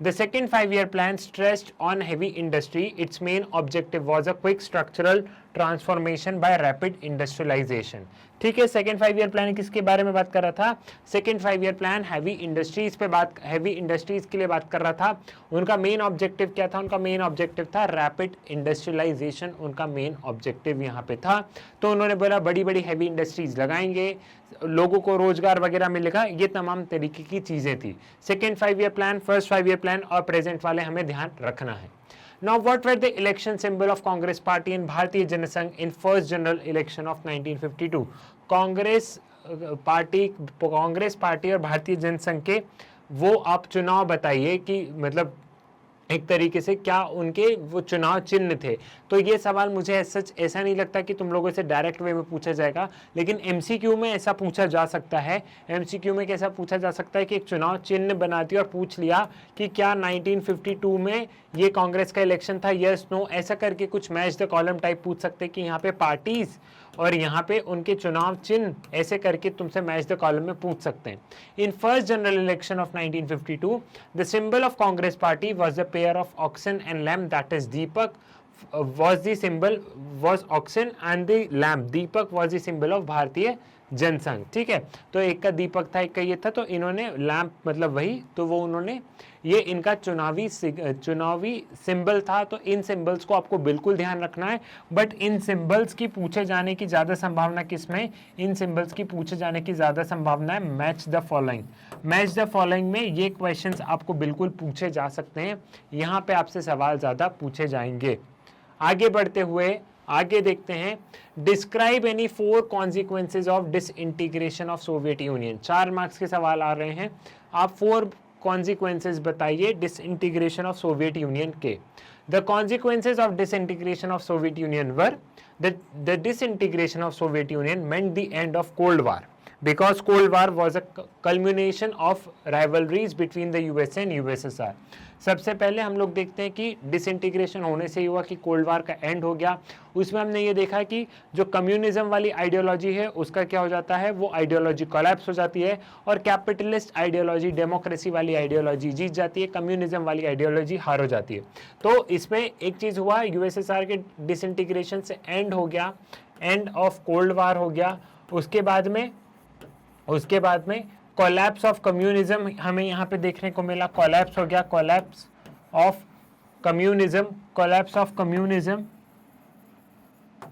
Speaker 1: The second 5-year plan stressed on heavy industry. Its main objective was a quick structural transformation by rapid industrialization. ठीक है, सेकेंड 5 ईयर प्लान किसके बारे में बात कर रहा था, second 5 year plan heavy industries पे बात, हैवी इंडस्ट्रीज के लिए बात कर रहा था। उनका मेन ऑब्जेक्टिव क्या था, उनका मेन ऑब्जेक्टिव था रैपिड इंडस्ट्रियलाइजेशन, उनका मेन ऑब्जेक्टिव यहाँ पे था। तो उन्होंने बोला बड़ी बड़ी हैवी इंडस्ट्रीज लगाएंगे, लोगों को रोजगार वगैरह मिलेगा, ये तमाम तरीके की चीजें थी। Second 5 year plan, first 5 year plan और प्रेजेंट वाले हमें ध्यान रखना है। Now, what were the election symbol of Congress Party and Bharatiya Janasangh in first general election of 1952? Congress party और भारतीय जनसंघ के वो आप चुनाव बताइए कि मतलब एक तरीके से क्या उनके वो चुनाव चिन्ह थे। तो ये सवाल मुझे सच ऐसा नहीं लगता कि तुम लोगों से डायरेक्ट वे में पूछा जाएगा, लेकिन एमसीक्यू में ऐसा पूछा जा सकता है। एमसीक्यू में कैसा पूछा जा सकता है कि एक चुनाव चिन्ह बना दिया और पूछ लिया कि क्या 1952 में ये कांग्रेस का इलेक्शन था, यस नो, ऐसा करके कुछ मैच द कॉलम टाइप पूछ सकते हैं कि यहाँ पे पार्टीज और यहाँ पे उनके चुनाव चिन्ह, ऐसे करके तुमसे मैच द कॉलम में पूछ सकते हैं। In first general election of 1952 the symbol of Congress party was the pair of oxen and lamp, that is deepak was the symbol was oxen and the lamp, deepak was the symbol of भारतीय जनसंघ। ठीक है, तो एक का दीपक था, एक का ये था, तो इन्होंने लैम्प मतलब वही, तो वो उन्होंने ये इनका चुनावी सिंबल था। तो इन सिंबल्स को आपको बिल्कुल ध्यान रखना है, बट इन सिंबल्स की पूछे जाने की ज्यादा संभावना किसमें, इन सिंबल्स की पूछे जाने की ज्यादा संभावना है match the following. Match the following में ये क्वेश्चंस आपको बिल्कुल पूछे जा सकते हैं, यहाँ पे आपसे सवाल ज्यादा पूछे जाएंगे। आगे बढ़ते हुए आगे देखते हैं, describe any 4 consequences of disintegration of Soviet union. 4 marks के सवाल आ रहे हैं, आप 4 कॉन्सिक्वेंसेज बताइए डिसइंटीग्रेशन ऑफ सोवियत यूनियन के। The consequences of disintegration of Soviet union were the disintegration of Soviet union meant the end of cold war because Cold War was a culmination of rivalries between the USA and USSR। सबसे पहले हम लोग देखते हैं कि disintegration होने से ही हुआ कि कोल्ड वार का एंड हो गया। उसमें हमने ये देखा कि जो कम्युनिज्म वाली आइडियोलॉजी है उसका क्या हो जाता है, वो आइडियोलॉजी कोलैप्स हो जाती है और कैपिटलिस्ट आइडियोलॉजी, डेमोक्रेसी वाली आइडियोलॉजी जीत जाती है, कम्युनिज्म वाली आइडियोलॉजी हार हो जाती है। तो इसमें एक चीज़ हुआ, यूएसएसआर के डिसइंटीग्रेशन से एंड हो गया, एंड ऑफ कोल्ड वार हो गया। उसके बाद में कोलैप्स ऑफ कम्युनिज्म हमें यहाँ पे देखने को मिला, कोलैप्स हो गया, कोलैप्स ऑफ कम्युनिज्म,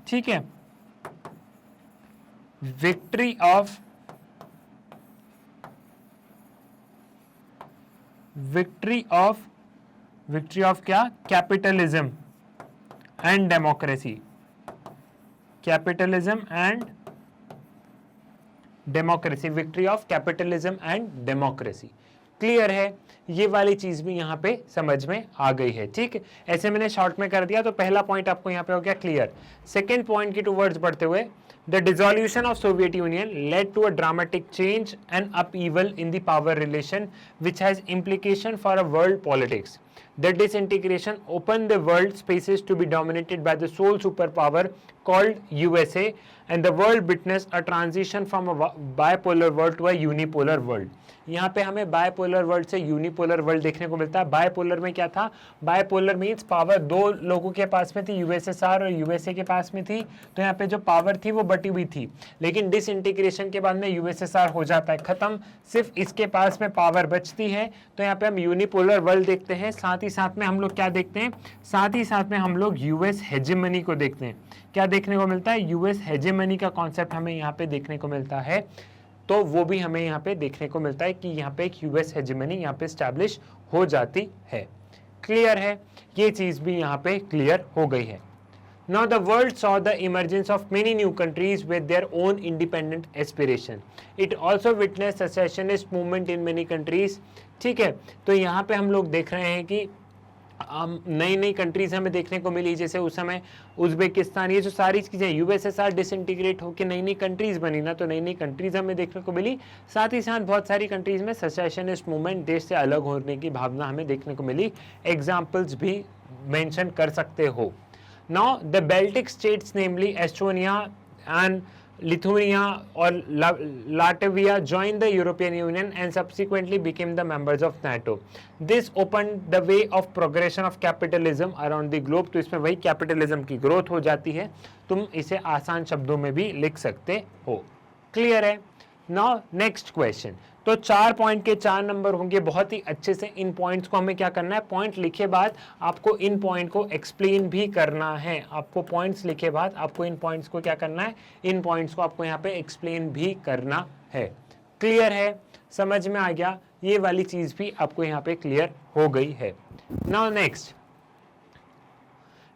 Speaker 1: ठीक है। विक्ट्री ऑफ क्या, capitalism and democracy, capitalism and democracy, victory of capitalism and democracy. Clear है, ये वाली चीज भी यहाँ पे समझ में आ गई है। ठीक, ऐसे मैंने शॉर्ट में कर दिया, तो पहला पॉइंट आपको यहाँ पे हो गया क्लियर। सेकेंड पॉइंट की टूवर्ड्स बढ़ते हुए, the dissolution of Soviet Union led to a dramatic change and upheaval in the power relation which has implication for a world politics. The disintegration opened the world spaces to be dominated by the sole superpower called USA, and the world witnessed a transition from a bipolar world to a unipolar world. यहाँ पे हमें bipolar world से unipolar world देखने को मिलता है। Bipolar में क्या था, बायपोलर मीन्स पावर दो लोगों के पास में थी, यूएसएसआर और यूएसए के पास में थी, तो यहाँ पे जो पावर थी वो बटी हुई थी। लेकिन डिसइंटीग्रेशन के बाद में यूएसएसआर हो जाता है खत्म, सिर्फ इसके पास में पावर बचती है। तो यहाँ पे हम यूनिपोलर वर्ल्ड देखते हैं। साथ ही साथ में हम लोग क्या देखते हैं, साथ ही साथ में हम लोग यूएस हेजेमनी को देखते हैं। क्या देखने को मिलता है, यूएस हेजेमनी का कॉन्सेप्ट हमें यहाँ पे देखने को मिलता है। तो वो भी हमें यहाँ पे देखने को मिलता है कि यहाँ पे एक यूएस हेजेमनी यहाँ पे स्टैब्लिश हो जाती है। क्लियर है, ये चीज भी यहाँ पे क्लियर हो गई है। Now the world saw the emergence of many new countries with their own independent aspiration. It also witnessed secessionist movement in many countries. ठीक है, तो यहाँ पे हम लोग देख रहे हैं कि नई नई कंट्रीज हमें देखने को मिली, जैसे उस समय उज्बेकिस्तान, ये जो सारी चीज़ें यूएसएसआर डिसइंटीग्रेट होकर नई नई कंट्रीज बनी ना, तो नई नई कंट्रीज हमें देखने को मिली। साथ ही साथ बहुत सारी कंट्रीज में सेसेशनिस्ट मूवमेंट, देश से अलग होने की भावना हमें देखने को मिली। एग्जाम्पल्स भी मेंशन कर सकते हो। Now the Baltic states, namely Estonia and Lithuania or Latvia, joined the European Union and subsequently became the members of NATO. This opened the way of progression of capitalism around the globe. तो इसमें वही capitalism की growth हो जाती है। तुम इसे आसान शब्दों में भी लिख सकते हो। क्लियर है? Now next question. तो 4 पॉइंट के 4 नंबर होंगे। बहुत ही अच्छे से इन पॉइंट्स को हमें क्या करना है, पॉइंट लिखे बाद आपको इन पॉइंट को एक्सप्लेन भी करना है। आपको पॉइंट्स लिखे बाद आपको इन पॉइंट्स को क्या करना है, इन पॉइंट्स को आपको यहाँ पे एक्सप्लेन भी करना है। क्लियर है, समझ में आ गया? ये वाली चीज भी आपको यहाँ पे क्लियर हो गई है। Now next,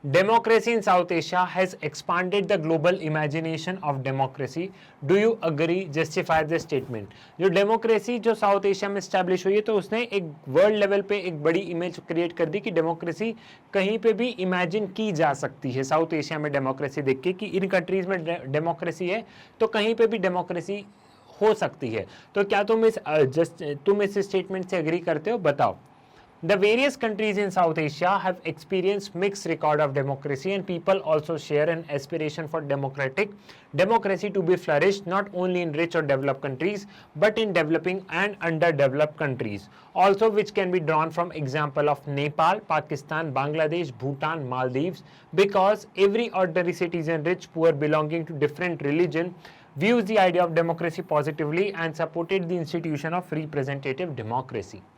Speaker 1: democracy in South Asia has expanded the global imagination of democracy. Do you agree? Justify the statement. जो डेमोक्रेसी जो साउथ एशिया में स्टैब्लिश हुई है, तो उसने एक वर्ल्ड लेवल पे एक बड़ी इमेज क्रिएट कर दी कि डेमोक्रेसी कहीं पे भी इमेजिन की जा सकती है। साउथ एशिया में डेमोक्रेसी देख के कि इन कंट्रीज में डेमोक्रेसी है तो कहीं पे भी डेमोक्रेसी हो सकती है। तो क्या तुम इस स्टेटमेंट से एग्री करते हो? बताओ। The various countries in South Asia have experienced mixed record of democracy, and people also share an aspiration for democracy to be flourished not only in rich or developed countries but in developing and underdeveloped countries also, which can be drawn from example of Nepal, Pakistan, Bangladesh, Bhutan, Maldives, because every ordinary citizen, rich, poor, belonging to different religion, views the idea of democracy positively and supported the institution of representative democracy.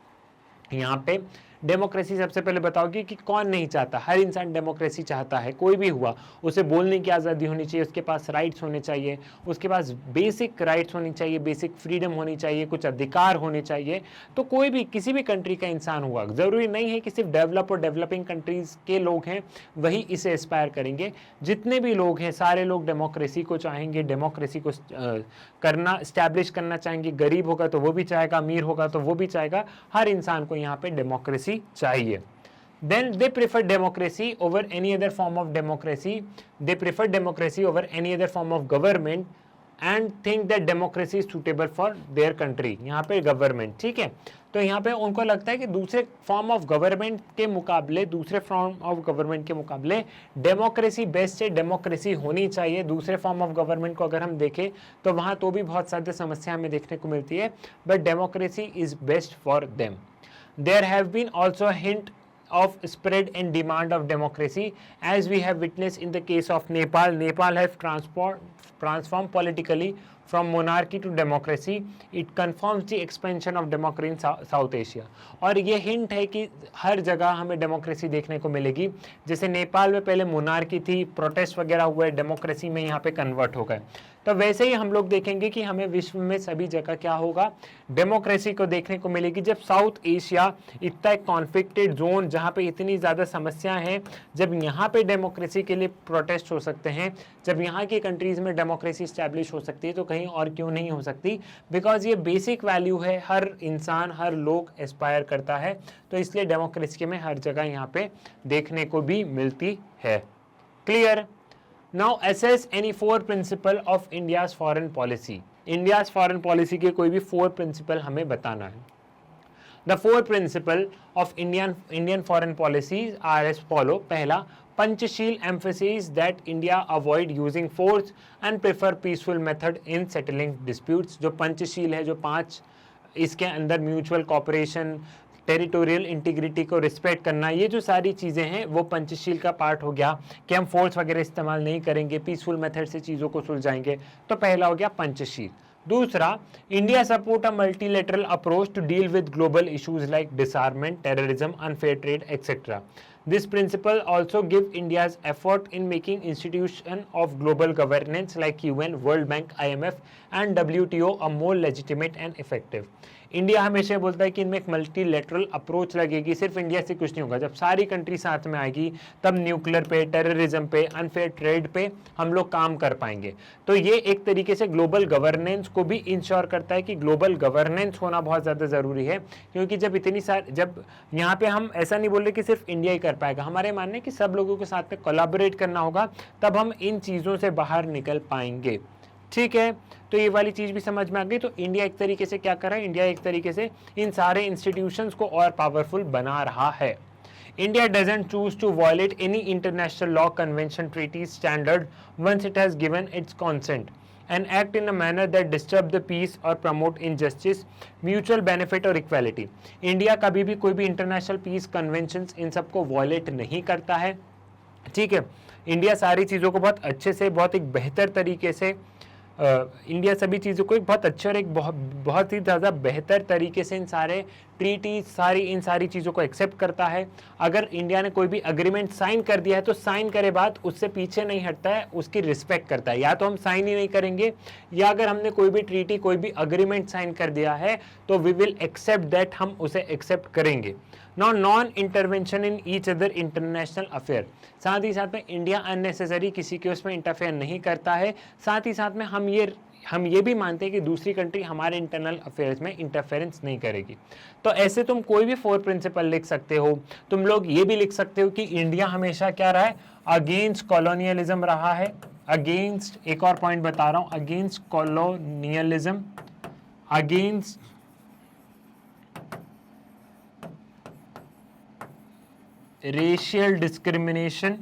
Speaker 1: यहाँ पे democracy सबसे पहले बताओगे कि कौन नहीं चाहता। हर इंसान डेमोक्रेसी चाहता है, कोई भी हुआ, उसे बोलने की आज़ादी होनी चाहिए, उसके पास राइट्स होने चाहिए, उसके पास बेसिक राइट्स होनी चाहिए, बेसिक फ्रीडम होनी चाहिए, कुछ अधिकार होने चाहिए। तो कोई भी किसी भी कंट्री का इंसान हुआ, ज़रूरी नहीं है कि सिर्फ डेवलप और डेवलपिंग कंट्रीज़ के लोग हैं वही इसे एस्पायर करेंगे। जितने भी लोग हैं सारे लोग डेमोक्रेसी को चाहेंगे, डेमोक्रेसी को करना, इस्टेब्लिश करना चाहेंगे। गरीब होगा तो वो भी चाहेगा, अमीर होगा तो वो भी चाहेगा, हर इंसान को यहाँ पे डेमोक्रेसी चाहिए। Then they prefer democracy over any other form of democracy. They prefer democracy over any other form of government and think that democracy is suitable for their country. यहाँ पे गवर्नमेंट, ठीक है, तो यहाँ पे उनको लगता है कि दूसरे फॉर्म ऑफ गवर्नमेंट के मुकाबले, दूसरे फॉर्म ऑफ गवर्नमेंट के मुकाबले डेमोक्रेसी बेस्ट है, डेमोक्रेसी होनी चाहिए। दूसरे फॉर्म ऑफ गवर्नमेंट को अगर हम देखें तो वहाँ तो भी बहुत सारी समस्या हमें देखने को मिलती है, but democracy is best for them. There have been also a hint of spread and demand of democracy, as we have witnessed in the case of Nepal. Nepal has transformed politically from monarchy to democracy. It confirms the expansion of democracy in South Asia. और ये hint है कि हर जगह हमें democracy देखने को मिलेगी। जैसे नेपाल में पहले मोनार्की थी, प्रोटेस्ट वगैरह हुए, डेमोक्रेसी में यहाँ पे कन्वर्ट हो गए, तो वैसे ही हम लोग देखेंगे कि हमें विश्व में सभी जगह क्या होगा, डेमोक्रेसी को देखने को मिलेगी। जब साउथ एशिया इतना एक कॉन्फ्लिक्टेड जोन, जहाँ पे इतनी ज़्यादा समस्याएं हैं, जब यहाँ पे डेमोक्रेसी के लिए प्रोटेस्ट हो सकते हैं, जब यहाँ की कंट्रीज़ में डेमोक्रेसी स्टैब्लिश हो सकती है, तो कहीं और क्यों नहीं हो सकती? बिकॉज ये बेसिक वैल्यू है, हर इंसान, हर लोग एस्पायर करता है, तो इसलिए डेमोक्रेसी में हर जगह यहाँ पे देखने को भी मिलती है। Clear? Now assess any 4 principle of India's foreign policy. India's foreign policy के कोई भी 4 principle हमें बताना है। The 4 principle of Indian foreign policies are as follow. पहला, Panchsheel emphasizes that India avoid using force and prefer peaceful method in settling disputes. जो पंचशील है, जो 5, इसके अंदर म्यूचुअल कॉपरेशन, टेरिटोरियल इंटीग्रिटी को रिस्पेक्ट करना, ये जो सारी चीज़ें हैं वो पंचशील का पार्ट हो गया कि हम फोर्स वगैरह इस्तेमाल नहीं करेंगे, पीसफुल मेथड से चीज़ों को सुलझाएंगे। तो पहला हो गया पंचशील। दूसरा, India support a multilateral approach to deal with global issues like disarmament, terrorism, unfair trade etcetera. This principle also give India's effort in making institution of global governance like UN, World Bank, IMF and WTO a more legitimate and effective. India हमेशा बोलता है कि इनमें एक multilateral approach लगेगी, सिर्फ India से कुछ नहीं होगा। जब सारी कंट्री साथ में आएगी तब न्यूक्लियर पे, टेररिज्म पे, अनफेयर ट्रेड पे हम लोग काम कर पाएंगे। तो ये एक तरीके से ग्लोबल गवर्नेंस को भी इंश्योर करता है कि ग्लोबल गवर्नेंस होना बहुत ज़्यादा ज़रूरी है, क्योंकि जब यहाँ पे हम ऐसा नहीं बोल रहे कि सिर्फ इंडिया ही कर पाएगा, हमारे मानने कि सब लोगों के साथ में कोलैबोरेट करना होगा, तब हम इन चीज़ों से बाहर निकल पाएंगे। ठीक है, तो ये वाली चीज भी समझ में आ गई। तो इंडिया एक तरीके से क्या कर रहा है, इंडिया एक तरीके से इन सारे इंस्टीट्यूशंस को और पावरफुल बना रहा है। India doesn't choose to violate any international law, convention, treaty, standard once it has given its consent and act in a manner that disturb the peace or promote injustice, mutual benefit और equality। India कभी भी कोई भी international piece conventions इन सबको violet नहीं करता है। ठीक है, इंडिया सारी चीज़ों को बहुत अच्छे से, बहुत एक बेहतर तरीके से इंडिया सभी चीज़ों को एक बहुत अच्छे और एक बहुत ही ज़्यादा बेहतर तरीके से इन सारे ट्रीटी, इन सारी चीज़ों को एक्सेप्ट करता है। अगर इंडिया ने कोई भी अग्रीमेंट साइन कर दिया है तो साइन करे बाद उससे पीछे नहीं हटता है, उसकी रिस्पेक्ट करता है। या तो हम साइन ही नहीं करेंगे, या अगर हमने कोई भी ट्रीटी, कोई भी अग्रीमेंट साइन कर दिया है तो वी विल एक्सेप्ट दैट, हम उसे एक्सेप्ट करेंगे। Now non intervention in each other international affair, साथ ही साथ में इंडिया अननेसेसरी किसी के उसमें इंटरफेयर नहीं करता है। साथ ही साथ में हम ये भी मानते हैं कि दूसरी कंट्री हमारे इंटरनल अफेयर्स में इंटरफेरेंस नहीं करेगी। तो ऐसे तुम कोई भी 4 प्रिंसिपल लिख सकते हो। तुम लोग ये भी लिख सकते हो कि इंडिया हमेशा क्या रहा है, अगेंस्ट कॉलोनियलिज्म रहा है। अगेंस्ट, एक और पॉइंट बता रहा हूं, against colonialism, against racial discrimination,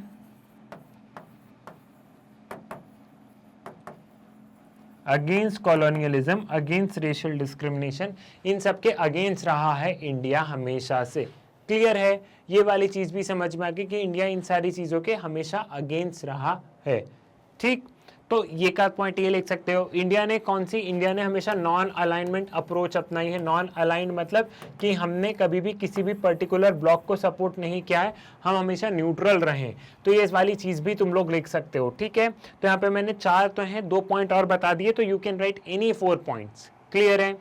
Speaker 1: against colonialism, against racial discrimination, इन सब के अगेंस्ट रहा है इंडिया हमेशा से। क्लियर है, ये वाली चीज भी समझ में आ गई कि इंडिया इन सारी चीजों के हमेशा अगेंस्ट रहा है। ठीक, तो ये का पॉइंट ये लिख सकते हो। इंडिया ने हमेशा नॉन अलाइनमेंट अप्रोच अपनाई है। नॉन अलाइंड मतलब कि हमने कभी भी किसी भी पर्टिकुलर ब्लॉक को सपोर्ट नहीं किया है, हम हमेशा न्यूट्रल रहे। तो ये वाली चीज भी तुम लोग लिख सकते हो। ठीक है, तो यहाँ पे मैंने 4 तो हैं, 2 पॉइंट और बता दिए, तो you can write any 4 points. Clear है।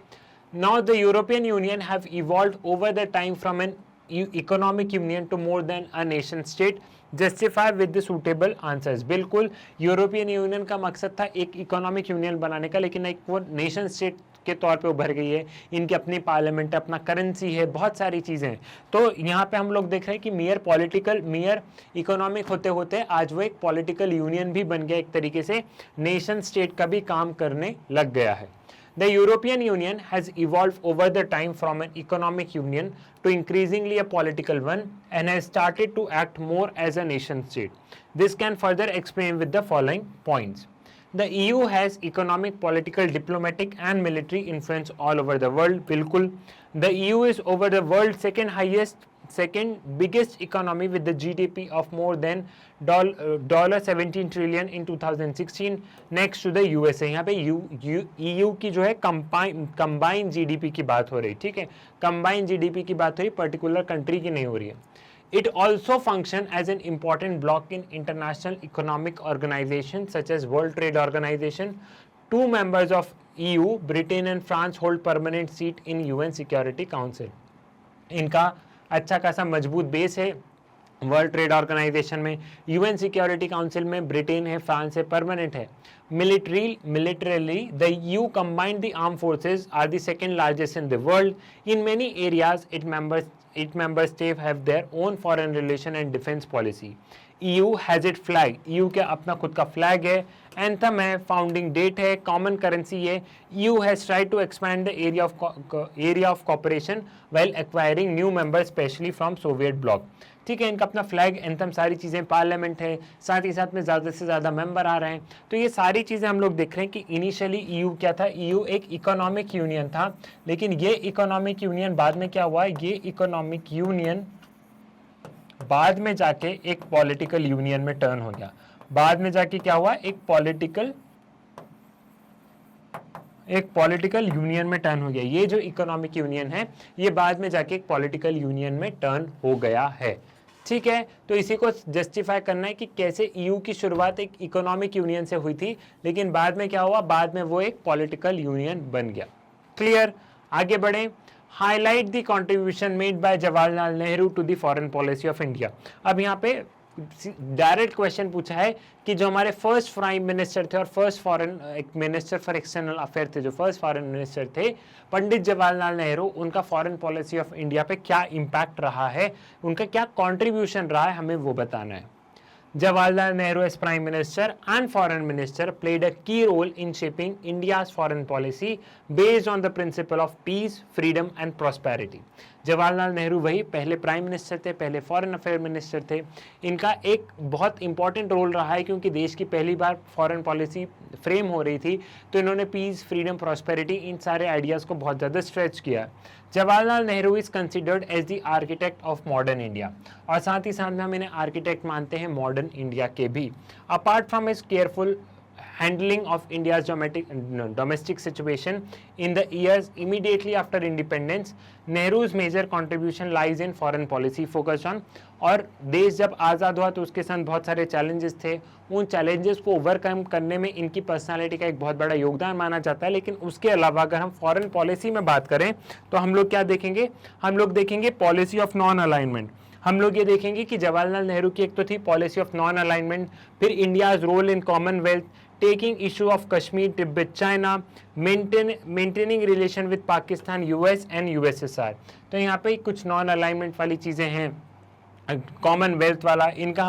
Speaker 1: Now the European union have evolved over the time from an economic union to more than a nation state, justify with the suitable answers. बिल्कुल, European union का मकसद था एक economic union बनाने का, लेकिन एक वो नेशन स्टेट के तौर पे उभर गई है। इनकी अपनी पार्लियामेंट है, अपना करेंसी है, बहुत सारी चीज़ें हैं। तो यहाँ पे हम लोग देख रहे हैं कि मियर इकोनॉमिक होते होते आज वो एक पॉलिटिकल यूनियन भी बन गया, एक तरीके से नेशन स्टेट का भी काम करने लग गया है। The European Union has evolved over the time from an economic union to increasingly a political one and has started to act more as a nation state. This can further explain with the following points. The EU has economic, political, diplomatic and military influence all over the world. बिल्कुल, the EU is over the world's second biggest economy with the GDP of more than $17 trillion in 2016 next to the USA। यहाँ पे EU की जो है combine GDP की बात हो रही, ठीक है, कंबाइन जीडीपी की बात हो रही, पर्टिकुलर कंट्री की नहीं हो रही है। It also functions as an important bloc in international economic organizations such as World Trade Organization. 2 members of EU, Britain and France, hold permanent seat in UN Security Council. इनका अच्छा खासा मजबूत base है वर्ल्ड ट्रेड ऑर्गेनाइजेशन में। UN security council में Britain है, France है, permanent है। Militarily, the EU combined the armed forces are the second largest in the world. In many areas, its member states have their own foreign relation and defense policy. EU has its flag. EU का अपना खुद का flag है, anthem है, founding date है, common currency है। EU has tried to expand the area of cooperation while acquiring new members, especially from Soviet bloc. ठीक है, इनका अपना फ्लैग, एंथम, सारी चीज़ें, पार्लियामेंट है, साथ ही साथ में ज़्यादा से ज़्यादा मेंबर आ रहे हैं। तो ये सारी चीज़ें हम लोग देख रहे हैं कि इनिशियली EU क्या था, EU एक इकोनॉमिक यूनियन था, लेकिन ये इकोनॉमिक यूनियन बाद में क्या हुआ, ये इकोनॉमिक यूनियन बाद में जाके एक पॉलिटिकल यूनियन में टर्न हो गया। बाद में जाके क्या हुआ, एक पॉलिटिकल यूनियन में टर्न हो गया। ये जो इकोनॉमिक यूनियन है, ये बाद में जाके एक पॉलिटिकल यूनियन में टर्न हो गया है। ठीक है, तो इसी को जस्टिफाई करना है कि कैसे ईयू की शुरुआत एक इकोनॉमिक यूनियन से हुई थी, लेकिन बाद में क्या हुआ, बाद में वो एक पॉलिटिकल यूनियन बन गया। क्लियर, आगे बढ़े। Highlight the contribution made by Jawaharlal Nehru to the foreign policy of India. अब यहाँ पे डायरेक्ट क्वेश्चन पूछा है कि जो हमारे फर्स्ट प्राइम मिनिस्टर थे और first foreign minister for external affair थे, जो फर्स्ट फॉरेन मिनिस्टर थे पंडित जवाहरलाल नेहरू, उनका फॉरेन पॉलिसी ऑफ इंडिया पे क्या इम्पैक्ट रहा है, उनका क्या कॉन्ट्रीब्यूशन रहा है, हमें वो बताना है। Jawaharlal Nehru as Prime Minister and Foreign Minister played a key role in shaping India's foreign policy based on the principle of peace, freedom and prosperity. Jawaharlal Nehru वही पहले प्राइम मिनिस्टर थे, पहले फॉरेन अफेयर मिनिस्टर थे। इनका एक बहुत important role रहा है क्योंकि देश की पहली बार फॉरेन पॉलिसी फ्रेम हो रही थी, तो इन्होंने पीस, फ्रीडम, प्रॉस्पेरिटी, इन सारे आइडियाज़ को बहुत ज़्यादा स्ट्रेच किया। Jawaharlal Nehru is considered as the architect of modern India, और साथ ही साथ में हम इन्हें आर्किटेक्ट मानते हैं मॉडर्न इंडिया के भी। Apart from his careful handling of India's domestic situation in the years immediately after independence, Nehru's major contribution lies in foreign policy focused on, और देश जब आज़ाद हुआ तो उसके साथ बहुत सारे चैलेंजेस थे, उन चैलेंजेस को ओवरकम करने में इनकी पर्सनालिटी का एक बहुत बड़ा योगदान माना जाता है। लेकिन उसके अलावा अगर हम फॉरेन पॉलिसी में बात करें तो हम लोग क्या देखेंगे, हम लोग देखेंगे पॉलिसी ऑफ नॉन अलाइनमेंट। हम लोग ये देखेंगे कि जवाहरलाल नेहरू की एक तो थी पॉलिसी ऑफ नॉन अलाइनमेंट, फिर India's role in Commonwealth, taking issue of Kashmir, Tibet, China, maintaining relation with Pakistan, US and USSR। तो यहाँ पे कुछ नॉन अलाइनमेंट वाली चीज़ें हैं, कॉमनवेल्थ वाला, इनका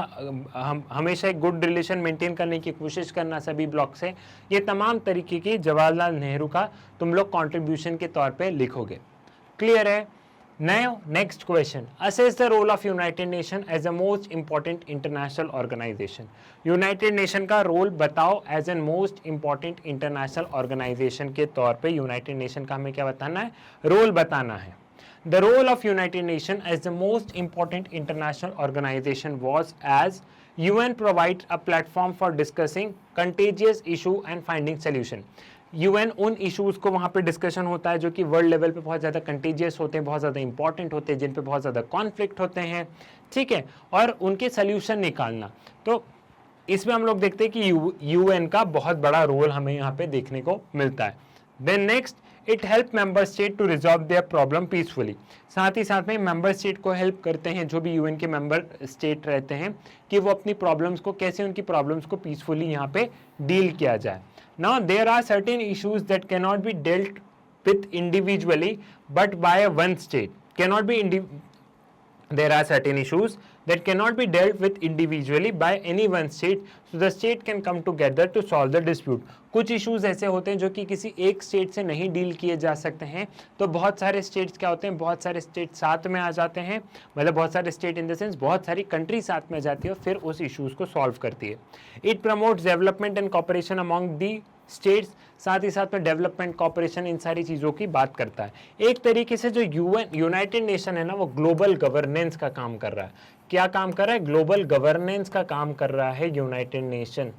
Speaker 1: हम हमेशा एक गुड रिलेशन मेंटेन करने की कोशिश करना सभी ब्लॉक से, ये तमाम तरीके की जवाहरलाल नेहरू का तुम लोग कंट्रीब्यूशन के तौर पे लिखोगे। क्लियर है? Now, next question. Assess the role of United Nations as the most important international organization. United Nation का रोल बताओ as a most important international organization के तौर पे United Nation का हमें क्या बताना है, रोल बताना है। The role of United Nations as the most important international organization was as UN provides a platform for discussing contagious issue and finding solution. UN उन इश्यूज़ को वहाँ पे डिस्कशन होता है जो कि वर्ल्ड लेवल पे बहुत ज़्यादा कंटेजियस होते हैं, बहुत ज़्यादा इंपॉर्टेंट होते हैं, जिन पे बहुत ज़्यादा कॉन्फ्लिक्ट होते हैं, ठीक है, और उनके सोल्यूशन निकालना। तो इसमें हम लोग देखते हैं कि यूएन का बहुत बड़ा रोल हमें यहाँ पे देखने को मिलता है। Then next, it help member state to resolve their problem peacefully. साथ ही साथ में मेंबर स्टेट को हेल्प करते हैं, जो भी यूएन के मेंबर स्टेट रहते हैं, कि वो अपनी प्रॉब्लम्स को कैसे, उनकी प्रॉब्लम्स को पीसफुली यहाँ पे डील किया जाए। Now there are certain issues that cannot be dealt with individually but by one state. There are certain issues that cannot be dealt with individually by any one state, so the state can come together to solve the dispute. कुछ issues ऐसे होते हैं जो कि किसी एक state से नहीं डील किए जा सकते हैं, तो बहुत सारे स्टेट्स क्या होते हैं, बहुत सारे स्टेट साथ में आ जाते हैं, मतलब बहुत सारे स्टेट इन द सेंस बहुत सारी कंट्री साथ में आ जाती है और फिर उस इश्यूज को सॉल्व करती है। It promotes development and cooperation among the states, साथ ही साथ में डेवलपमेंट, कॉपरेशन, इन सारी चीज़ों की बात करता है। एक तरीके से जो यूनाइटेड नेशन है ना, वो ग्लोबल गवर्नेंस का काम कर रहा है। क्या काम कर रहा है? ग्लोबल गवर्नेंस का काम कर रहा है यूनाइटेड नेशन।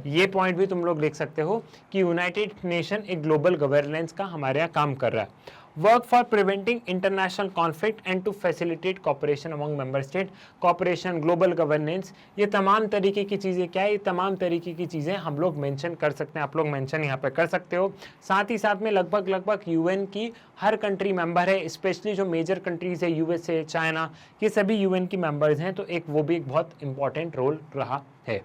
Speaker 1: ये पॉइंट भी तुम लोग देख सकते हो कि यूनाइटेड नेशन एक ग्लोबल गवर्नेंस का हमारे यहाँ काम कर रहा है। Work for preventing international conflict and to facilitate cooperation among member state, cooperation, global governance, ये तमाम तरीके की चीज़ें क्या है, ये तमाम तरीके की चीज़ें हम लोग मेंशन कर सकते हैं, आप लोग मेंशन यहाँ पे कर सकते हो। साथ ही साथ में लगभग यूएन की हर कंट्री मेंबर है, स्पेशली जो मेजर कंट्रीज़ है, यूएसए, चाइना, ये सभी यूएन की मेंबर्स हैं, तो एक वो भी एक बहुत इंपॉर्टेंट रोल रहा है।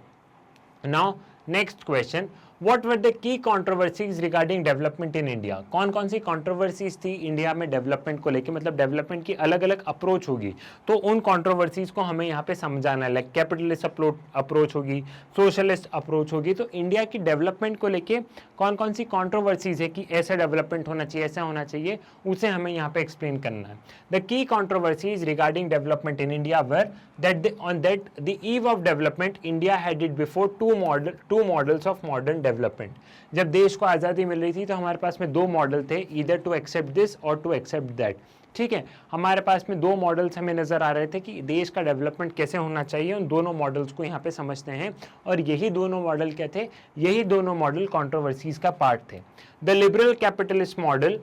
Speaker 1: Now next question, what were the key controversies regarding development in India? कौन कौन सी कंट्रोवर्सीज थी इंडिया में डेवलपमेंट को लेके, मतलब डेवलपमेंट की अलग अलग अप्रोच होगी, तो उन कंट्रोवर्सीज को हमें यहाँ पे समझाना है। लाइक कैपिटलिस्ट अप्रोच होगी, सोशलिस्ट अप्रोच होगी, तो इंडिया की डेवलपमेंट को लेके कौन कौन सी कंट्रोवर्सीज है कि ऐसा डेवलपमेंट होना चाहिए, ऐसा होना चाहिए, उसे हमें यहाँ पे एक्सप्लेन करना है। The key controversies regarding development in India were that the eve of development India had it before two models of modern development. जब देश को आज़ादी मिल रही थी तो हमारे पास में दो मॉडल थे, ईदर टू एक्सेप्ट दिस और टू एक्सेप्ट दैट। ठीक है, हमारे पास में दो मॉडल्स हमें नजर आ रहे थे कि देश का डेवलपमेंट कैसे होना चाहिए, उन दोनों मॉडल्स को यहाँ पे समझते हैं। और यही दोनों मॉडल क्या थे? यही दोनों मॉडल कंट्रोवर्सीज का पार्ट थे। The liberal capitalist model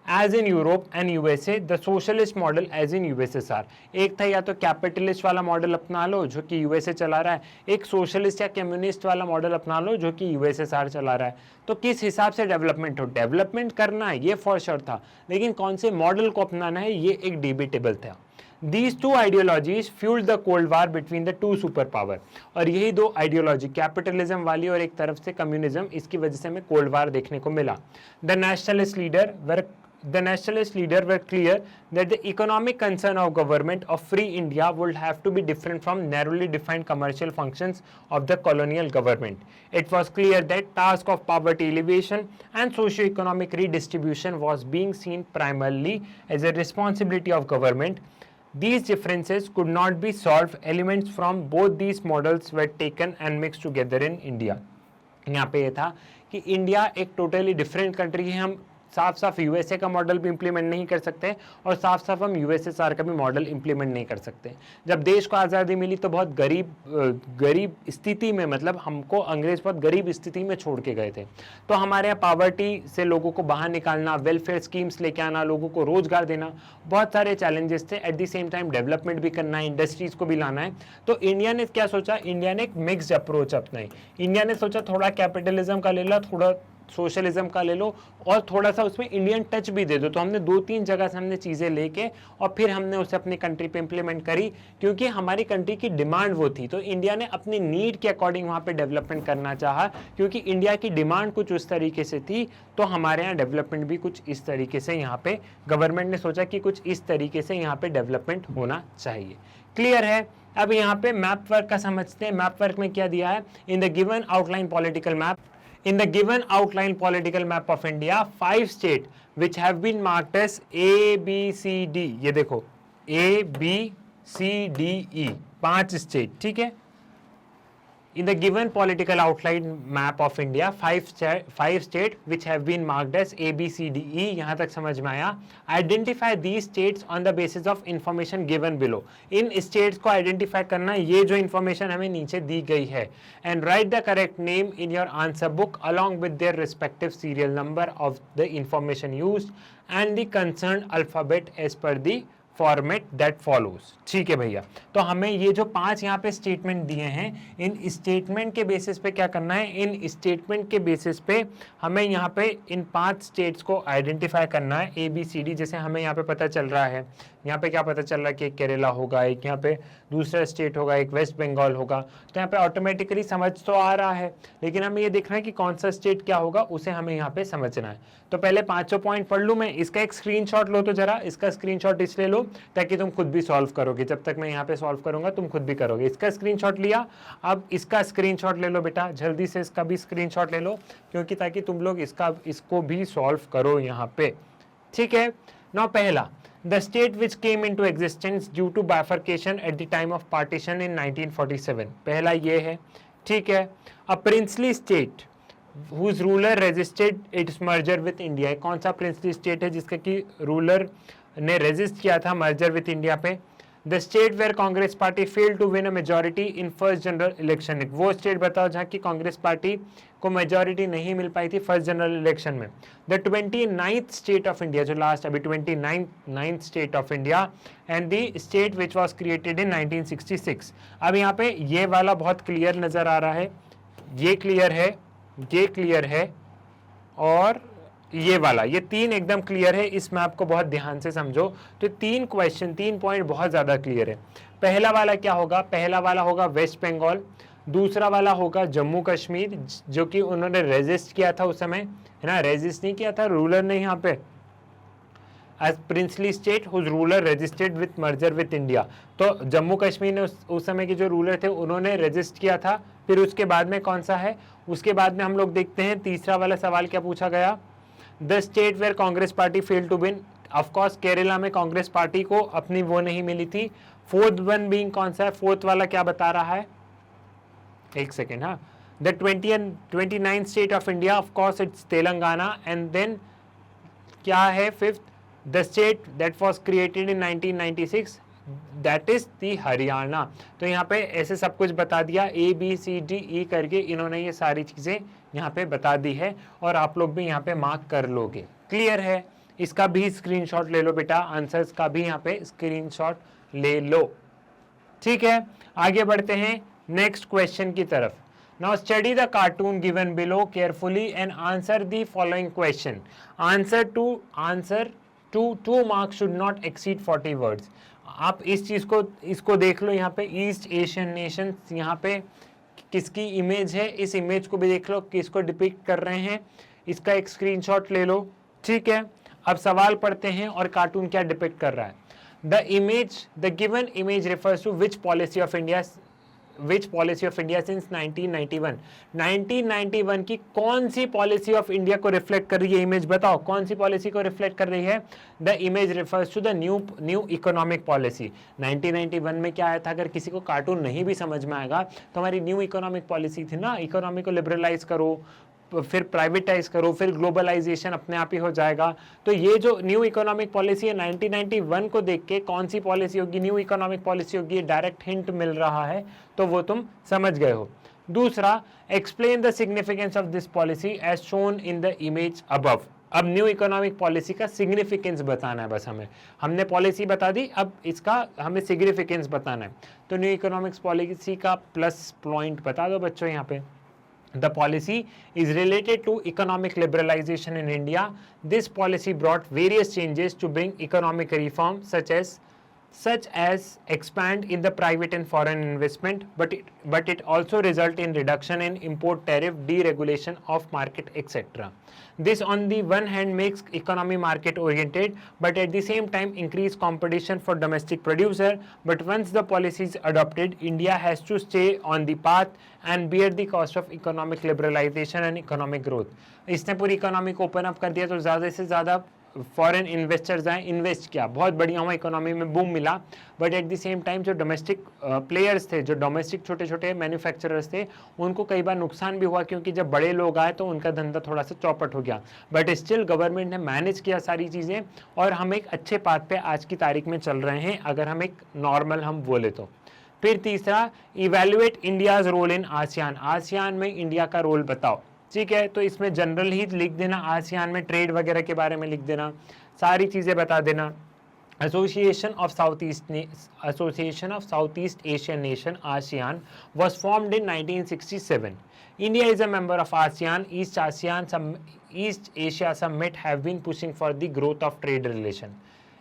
Speaker 1: as in Europe and USA, the socialist model as in USSR. एक था या तो कैपिटलिस्ट वाला मॉडल अपना लो जो कि यूएसए चला रहा है, एक सोशलिस्ट या कम्युनिस्ट वाला मॉडल अपना लो जो कि यूएसएसआर चला रहा है। तो किस हिसाब से डेवलपमेंट हो, डेवलपमेंट करना है ये फॉर श्योर था, लेकिन कौन से मॉडल को अपनाना है ये एक डिबेटेबल था। These two ideologies fueled the Cold War between the two superpower। और यही दो आइडियोलॉजी, कैपिटलिज्म वाली और एक तरफ से कम्युनिज्म, इसकी वजह से हमें कोल्ड वार देखने को मिला। The nationalist leader were clear that the economic concern of government of free India would have to be different from narrowly defined commercial functions of the colonial government. It was clear that task of poverty alleviation and socio-economic redistribution was being seen primarily as a responsibility of government. These differences could not be solved. Elements from both these models were taken and mixed together in India। यहाँ पे ये था कि India एक totally different country है, हम साफ साफ यूएसए का मॉडल भी इंप्लीमेंट नहीं कर सकते और साफ साफ हम यूएसएसआर का भी मॉडल इंप्लीमेंट नहीं कर सकते। जब देश को आज़ादी मिली तो बहुत गरीब स्थिति में, मतलब हमको अंग्रेज बहुत गरीब स्थिति में छोड़ के गए थे। तो हमारे यहाँ पावर्टी से लोगों को बाहर निकालना, वेलफेयर स्कीम्स लेके आना, लोगों को रोजगार देना, बहुत सारे चैलेंजेस थे। At the same time development भी करना है, इंडस्ट्रीज को भी लाना है। तो इंडिया ने क्या सोचा, इंडिया ने एक मिक्स्ड अप्रोच अपनाई। इंडिया ने सोचा थोड़ा कैपिटलिज्म का ले लो, थोड़ा सोशलिज्म का ले लो और थोड़ा सा उसमें इंडियन टच भी दे दो। तो हमने 2-3 जगह से हमने चीज़ें लेके और फिर हमने उसे अपनी कंट्री पे इम्प्लीमेंट करी, क्योंकि हमारी कंट्री की डिमांड वो थी। तो इंडिया ने अपनी नीड के अकॉर्डिंग वहाँ पे डेवलपमेंट करना चाहा, क्योंकि इंडिया की डिमांड कुछ उस तरीके से थी। तो हमारे यहाँ डेवलपमेंट भी कुछ इस तरीके से, यहाँ पे गवर्नमेंट ने सोचा कि कुछ इस तरीके से यहाँ पे डेवलपमेंट होना चाहिए। क्लियर है? अब यहाँ पे मैप वर्क का समझते हैं। मैप वर्क में क्या दिया है, in the given outline political map, in the given outline political map of India, 5 states which have been marked as A, B, C, D, ये देखो A, B, C, D, E, 5 state, ठीक है। In the given political outline map of India, 5 states which have been marked as A, B, C, D, E, यहाँ तक समझ में आया। Identify these states on the basis of information given below। In states को identify करना, ये जो information हमें नीचे दी गई है। And write the correct name in your answer book along with their respective serial number of the information used and the concerned alphabet as per the format that follows. ठीक है भैया, तो हमें ये जो 5 यहाँ पे स्टेटमेंट दिए हैं, इन स्टेटमेंट के बेसिस पे क्या करना है, इन स्टेटमेंट के बेसिस पे हमें यहाँ पे इन 5 स्टेट्स को आइडेंटिफाई करना है, ए बी सी डी। जैसे हमें यहाँ पे पता चल रहा है, यहाँ पे क्या पता चल रहा है कि एक केरला होगा, एक यहाँ पे दूसरा स्टेट होगा, एक वेस्ट बंगाल होगा। तो यहाँ पे ऑटोमेटिकली समझ तो आ रहा है, लेकिन हमें ये देखना है कि कौन सा स्टेट क्या होगा, उसे हमें यहाँ पे समझना है। तो पहले 5 पॉइंट पढ़ लूँ मैं, इसका एक स्क्रीनशॉट लो। तो जरा इसका स्क्रीनशॉट इसलिए लो ताकि तुम खुद भी सॉल्व करोगे, जब तक मैं यहाँ पे सॉल्व करूंगा तुम खुद भी करोगे। इसका स्क्रीनशॉट लिया, अब इसका स्क्रीनशॉट ले लो बेटा, जल्दी से इसका भी स्क्रीनशॉट ले लो, क्योंकि ताकि तुम लोग इसको भी सॉल्व करो यहाँ पे। ठीक है, नाउ पहला, the state which came into existence due to bifurcation at the time of partition in 1947, पहला ये है। ठीक है, a princely state whose ruler resisted its merger with India। कौन सा princely state है जिसका कि ruler ने रेजिस्ट किया था मर्जर विथ इंडिया पे। The state where Congress party failed to win a majority in first general election. वो स्टेट बताओ जहाँ की कांग्रेस पार्टी को मेजॉरिटी नहीं मिल पाई थी फर्स्ट जनरल इलेक्शन में। The 29th state of India, जो लास्ट अभी 29th state of India, and the state which was created in 1966। अब यहाँ पे ये वाला बहुत क्लियर नजर आ रहा है, ये क्लियर है, ये क्लियर है और ये वाला, ये 3 एकदम क्लियर है। इस मैप को बहुत ध्यान से समझो। तो 3 क्वेश्चन, 3 पॉइंट बहुत ज़्यादा क्लियर है। पहला वाला क्या होगा, पहला वाला होगा वेस्ट बंगाल, दूसरा वाला होगा जम्मू कश्मीर, जो कि उन्होंने रेजिस्ट किया था उस समय, है ना, रेजिस्ट नहीं किया था, रूलर ने यहाँ पे, as princely state whose ruler registered with merger with India. तो जम्मू कश्मीर ने उस समय के जो रूलर थे उन्होंने रजिस्ट किया था। फिर उसके बाद में कौन सा है, उसके बाद में हम लोग देखते हैं तीसरा वाला सवाल क्या पूछा गया, the state where Congress party fail to win. Of course Kerala में कांग्रेस पार्टी को अपनी वो नहीं मिली थी। फोर्थ वन बीइंग कौन सा है, फोर्थ वाला क्या बता रहा है, एक सेकेंड, हाँ, the 29th state of India, of course it's Telangana. And then क्या है fifth, the state that was created in 1996, that is the Haryana. तो यहाँ पे ऐसे सब कुछ बता दिया, A B C D E करके इन्होंने ये सारी चीज़ें यहाँ पे बता दी है और आप लोग भी यहाँ पे मार्क कर लोगे। क्लियर है, इसका भी स्क्रीनशॉट ले लो बेटा, आंसर्स का भी यहाँ पे स्क्रीनशॉट ले लो। ठीक है, आगे बढ़ते हैं नेक्स्ट क्वेश्चन की तरफ। Now study the cartoon given below carefully and answer the following question. Answer to 2 marks should not exceed 40 words. आप इस चीज को इसको देख लो, यहाँ पे ईस्ट एशियन नेशन, यहाँ पे किसकी इमेज है, इस इमेज को भी देख लो किसको डिपिक्ट कर रहे हैं, इसका एक स्क्रीनशॉट ले लो। ठीक है, अब सवाल पढ़ते हैं और कार्टून क्या डिपिक्ट कर रहा है। The given image refers to which policy of India since 1991। 1991 की कौन सी पॉलिसी ऑफ इंडिया को रिफ्लेक्ट कर रही है इमेज, बताओ कौन सी पॉलिसी को रिफ्लेक्ट कर रही है। The image refers to the new economic policy. 1991 में क्या आया था, अगर किसी को कार्टून नहीं भी समझ में आएगा तो हमारी न्यू इकोनॉमिक पॉलिसी थी ना, इकोनॉमी को लिबरलाइज करो, फिर प्राइवेटाइज करो, फिर ग्लोबलाइजेशन अपने आप ही हो जाएगा। तो ये जो न्यू इकोनॉमिक पॉलिसी है 1991 को देख के कौन सी पॉलिसी होगी, न्यू इकोनॉमिक पॉलिसी होगी, डायरेक्ट हिंट मिल रहा है, तो वो तुम समझ गए हो। दूसरा, explain the significance of this policy as shown in the image above. अब न्यू इकोनॉमिक पॉलिसी का सिग्निफिकेंस बताना है, बस हमने पॉलिसी बता दी, अब इसका हमें सिग्निफिकेंस बताना है। तो न्यू इकोनॉमिक्स पॉलिसी का प्लस पॉइंट बता दो बच्चों यहाँ पे। The policy is related to economic liberalization in India. This policy brought various changes to bring economic reform such as expand in the private and foreign investment, but it also result in reduction in import tariff, deregulation of market, etc. This on the one hand makes economy market oriented, but at the same time increase competition for domestic producer. But once the policy is adopted, India has to stay on the path and bear the cost of economic liberalization and economic growth. इसने पूरी economy को open up कर दिया तो ज़्यादा से ज़्यादा foreign investors आए, इन्वेस्ट किया, बहुत बढ़िया हुआ, इकोनॉमी में बूम मिला। But at the same time जो डोमेस्टिक प्लेयर्स थे, जो डोमेस्टिक छोटे छोटे मैन्युफैक्चरर्स थे, उनको कई बार नुकसान भी हुआ, क्योंकि जब बड़े लोग आए तो उनका धंधा थोड़ा सा चौपट हो गया। बट स्टिल गवर्नमेंट ने मैनेज किया सारी चीज़ें और हम एक अच्छे पाथ पे आज की तारीख में चल रहे हैं, अगर हम एक नॉर्मल हम बोले तो। फिर तीसरा, evaluate India's role in ASEAN. ASEAN में इंडिया का रोल बताओ। ठीक है, तो इसमें जनरल ही लिख देना, आसियान में ट्रेड वगैरह के बारे में लिख देना, सारी चीज़ें बता देना। Association of Southeast Asian Nation (ASEAN) was formed in 1967. India is a member of ASEAN. East Asia Summit have been pushing for the growth of trade relation.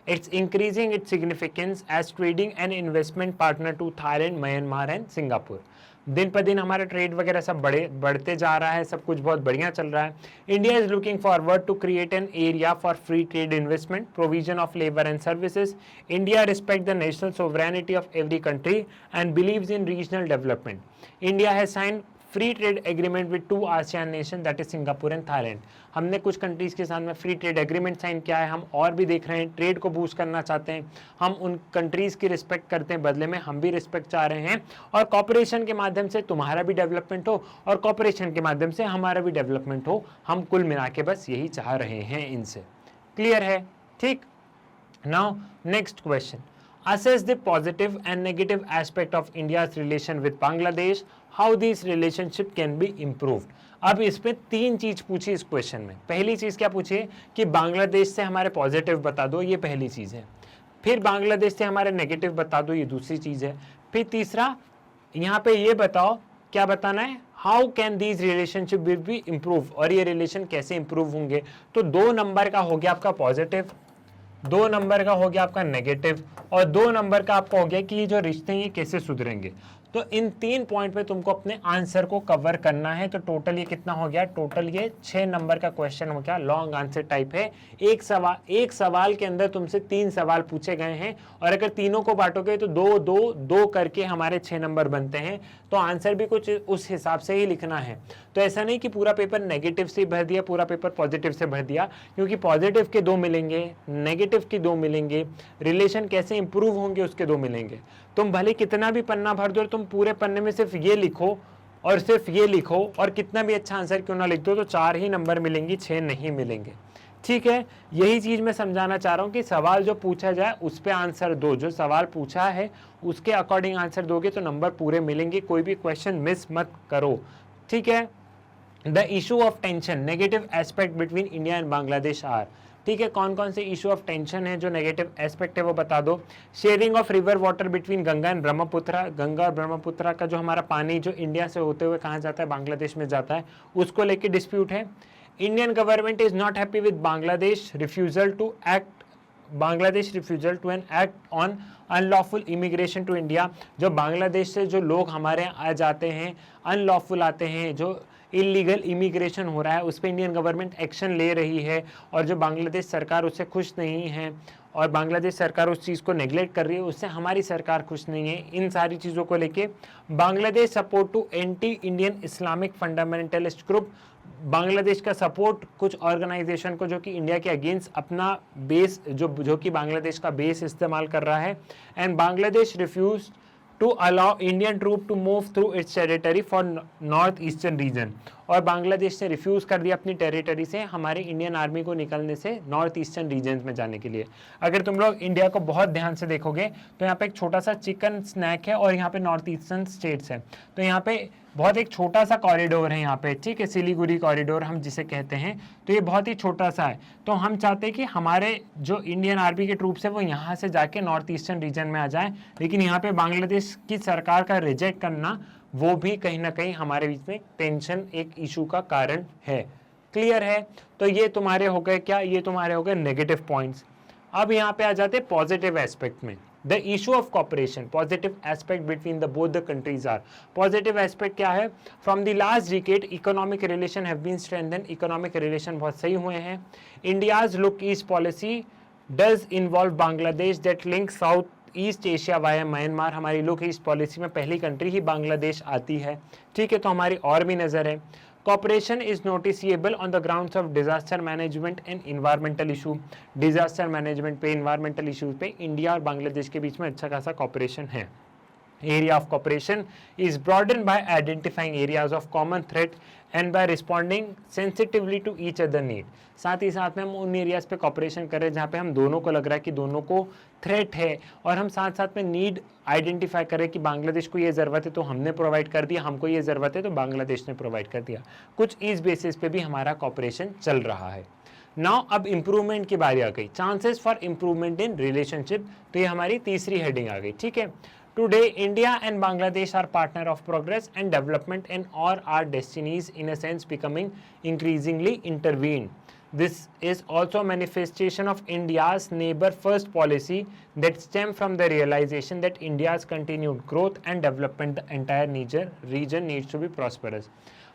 Speaker 1: It's increasing its significance as trading and investment partner to Thailand, Myanmar and Singapore. दिन पर दिन हमारा trade वगैरह सब बढ़ते जा रहा है, सब कुछ बहुत बढ़िया चल रहा है। India is looking forward to create an area for free trade investment, provision of labour and services. India respect the national sovereignty of every country and believes in regional development. India has sign free trade agreement with 2 ASEAN nation, that is Singapore and Thailand. हमने कुछ countries के साथ में free trade agreement sign किया है, हम और भी देख रहे हैं, ट्रेड को बूस्ट करना चाहते हैं, हम उन कंट्रीज की रिस्पेक्ट करते हैं, बदले में हम भी रिस्पेक्ट चाह रहे हैं, और कॉपरेशन के माध्यम से तुम्हारा भी डेवलपमेंट हो और कॉपरेशन के माध्यम से हमारा भी डेवलपमेंट हो। हम कुल मिला के बस यही चाह रहे हैं इनसे। क्लियर है? ठीक। Now next question, assess the positive and negative aspect of India's relation with Bangladesh, how this relationship can be improved। अब इसमें 3 चीज पूछी इस क्वेश्चन में। पहली चीज क्या पूछी कि बांग्लादेश से हमारे पॉजिटिव बता दो, ये पहली चीज है। फिर बांग्लादेश से हमारे नेगेटिव बता दो, ये दूसरी चीज है। फिर तीसरा यहाँ पे ये बताओ, क्या बताना है, how can these relationship B improve, और ये रिलेशन कैसे इंप्रूव होंगे। तो 2 नंबर का हो गया आपका पॉजिटिव, 2 नंबर का हो गया आपका नेगेटिव, और 2 नंबर का आपका हो गया कि ये जो रिश्ते हैं ये कैसे सुधरेंगे। तो इन 3 पॉइंट पे तुमको अपने आंसर को कवर करना है। तो टोटल ये कितना हो गया, टोटल ये 6 नंबर का क्वेश्चन हो गया, लॉन्ग आंसर टाइप है। एक सवाल के अंदर तुमसे 3 सवाल पूछे गए हैं, और अगर तीनों को बांटोगे तो 2 करके हमारे 6 नंबर बनते हैं। तो आंसर भी कुछ उस हिसाब से ही लिखना है। तो ऐसा नहीं कि पूरा पेपर नेगेटिव से भर दिया, पूरा पेपर पॉजिटिव से भर दिया, क्योंकि पॉजिटिव के 2 मिलेंगे, नेगेटिव के 2 मिलेंगे, रिलेशन कैसे इंप्रूव होंगे उसके 2 मिलेंगे। तुम भले कितना भी पन्ना भर दो, तुम पूरे पन्ने में सिर्फ ये लिखो और सिर्फ ये लिखो, और कितना भी अच्छा आंसर क्यों ना लिख दो, तो 4 ही नंबर मिलेंगी, 6 नहीं मिलेंगे। ठीक है, यही चीज मैं समझाना चाह रहा हूं कि सवाल जो पूछा जाए उस पे आंसर दो, जो सवाल पूछा है उसके अकॉर्डिंग आंसर दोगे तो नंबर पूरे मिलेंगे, कोई भी क्वेश्चन मिस मत करो। ठीक है। The issue of tension, negative aspect between India and Bangladesh are. ठीक है, कौन कौन से इशू ऑफ टेंशन है, जो नेगेटिव एस्पेक्ट है वो बता दो। Sharing of river water between Ganga and Brahmaputra, Ganga और ब्रह्मपुत्र का जो हमारा पानी जो इंडिया से होते हुए कहाँ जाता है, बांग्लादेश में जाता है, उसको लेके डिस्प्यूट है। Indian government is not happy with Bangladesh refusal to act, Bangladesh refusal to an act on unlawful immigration to India, जो बांग्लादेश से जो लोग हमारे यहाँ आ जाते हैं, अनलॉफुल आते हैं, जो इलीगल इमिग्रेशन हो रहा है, उस पर इंडियन गवर्नमेंट एक्शन ले रही है, और जो बांग्लादेश सरकार उससे खुश नहीं है और बांग्लादेश सरकार उस चीज़ को नेग्लेक्ट कर रही है, उससे हमारी सरकार खुश नहीं है। इन सारी चीज़ों को लेके Bangladesh support to anti Indian Islamic fundamentalist group, Bangladesh का सपोर्ट कुछ ऑर्गेनाइजेशन को जो कि इंडिया के अगेंस्ट अपना बेस जो कि बांग्लादेश का बेस इस्तेमाल कर रहा है। And Bangladesh refuse to allow Indian troop to move through its territory for north eastern region, और बांग्लादेश ने रिफ्यूज़ कर दिया अपनी टेरिटरी से हमारे इंडियन आर्मी को निकलने से नॉर्थ ईस्टर्न रीजन में जाने के लिए। अगर तुम लोग इंडिया को बहुत ध्यान से देखोगे तो यहाँ पे एक छोटा सा चिकन स्नैक है और यहाँ पे नॉर्थ ईस्टर्न स्टेट्स है, तो यहाँ पे बहुत एक छोटा सा कॉरिडोर है यहाँ पे, ठीक है, सिलीगुड़ी कॉरिडोर हम जिसे कहते हैं, तो ये बहुत ही छोटा सा है। तो हम चाहते हैं कि हमारे जो इंडियन आर्मी के ट्रूप्स है वो यहाँ से जाके नॉर्थ ईस्टर्न रीजन में आ जाए, लेकिन यहाँ पे बांग्लादेश की सरकार का रिजेक्ट करना वो भी कहीं ना कहीं हमारे बीच में टेंशन एक इशू का कारण है। क्लियर है? तो ये तुम्हारे हो गए क्या, ये तुम्हारे हो गए नेगेटिव पॉइंट्स। अब यहाँ पे आ जाते पॉजिटिव एस्पेक्ट में। The issue of cooperation, positive aspect between the both the countries are, positive aspect क्या है, from the last decade economic relation have been strengthen, economic relation बहुत सही हुए हैं। India's look east policy does involve Bangladesh that link south east Asia via Myanmar, हमारी look east policy में पहली country ही बांग्लादेश आती है, ठीक है, तो हमारी और भी नज़र है। Cooperation is noticeable on the grounds of disaster management and environmental issue, disaster management पे environmental issues पे इंडिया और बांग्लादेश के बीच में अच्छा खासा cooperation है। Area of cooperation is broadened by identifying areas of common threat and by responding sensitively to each other need. साथ ही साथ में हम उन एरियाज पे कॉपरेशन कर रहे हैं जहाँ पे हम दोनों को लग रहा है कि दोनों को थ्रेट है, और हम साथ साथ में नीड आइडेंटिफाई करें कि बांग्लादेश को ये ज़रूरत है तो हमने प्रोवाइड कर दिया, हमको ये ज़रूरत है तो बांग्लादेश ने प्रोवाइड कर दिया। कुछ इस बेसिस पे भी हमारा कॉपरेशन चल रहा है। नाउ अब इम्प्रूवमेंट की बारी आ गई, chances for improvement in relationship, तो ये हमारी तीसरी हेडिंग आ गई, ठीक है। Today, India and Bangladesh are partner of progress and development and all our destinies in a sense becoming increasingly intervened. This is also a manifestation of India's neighbor first policy that stem from the realization that India's continued growth and development, the entire region needs to be prosperous.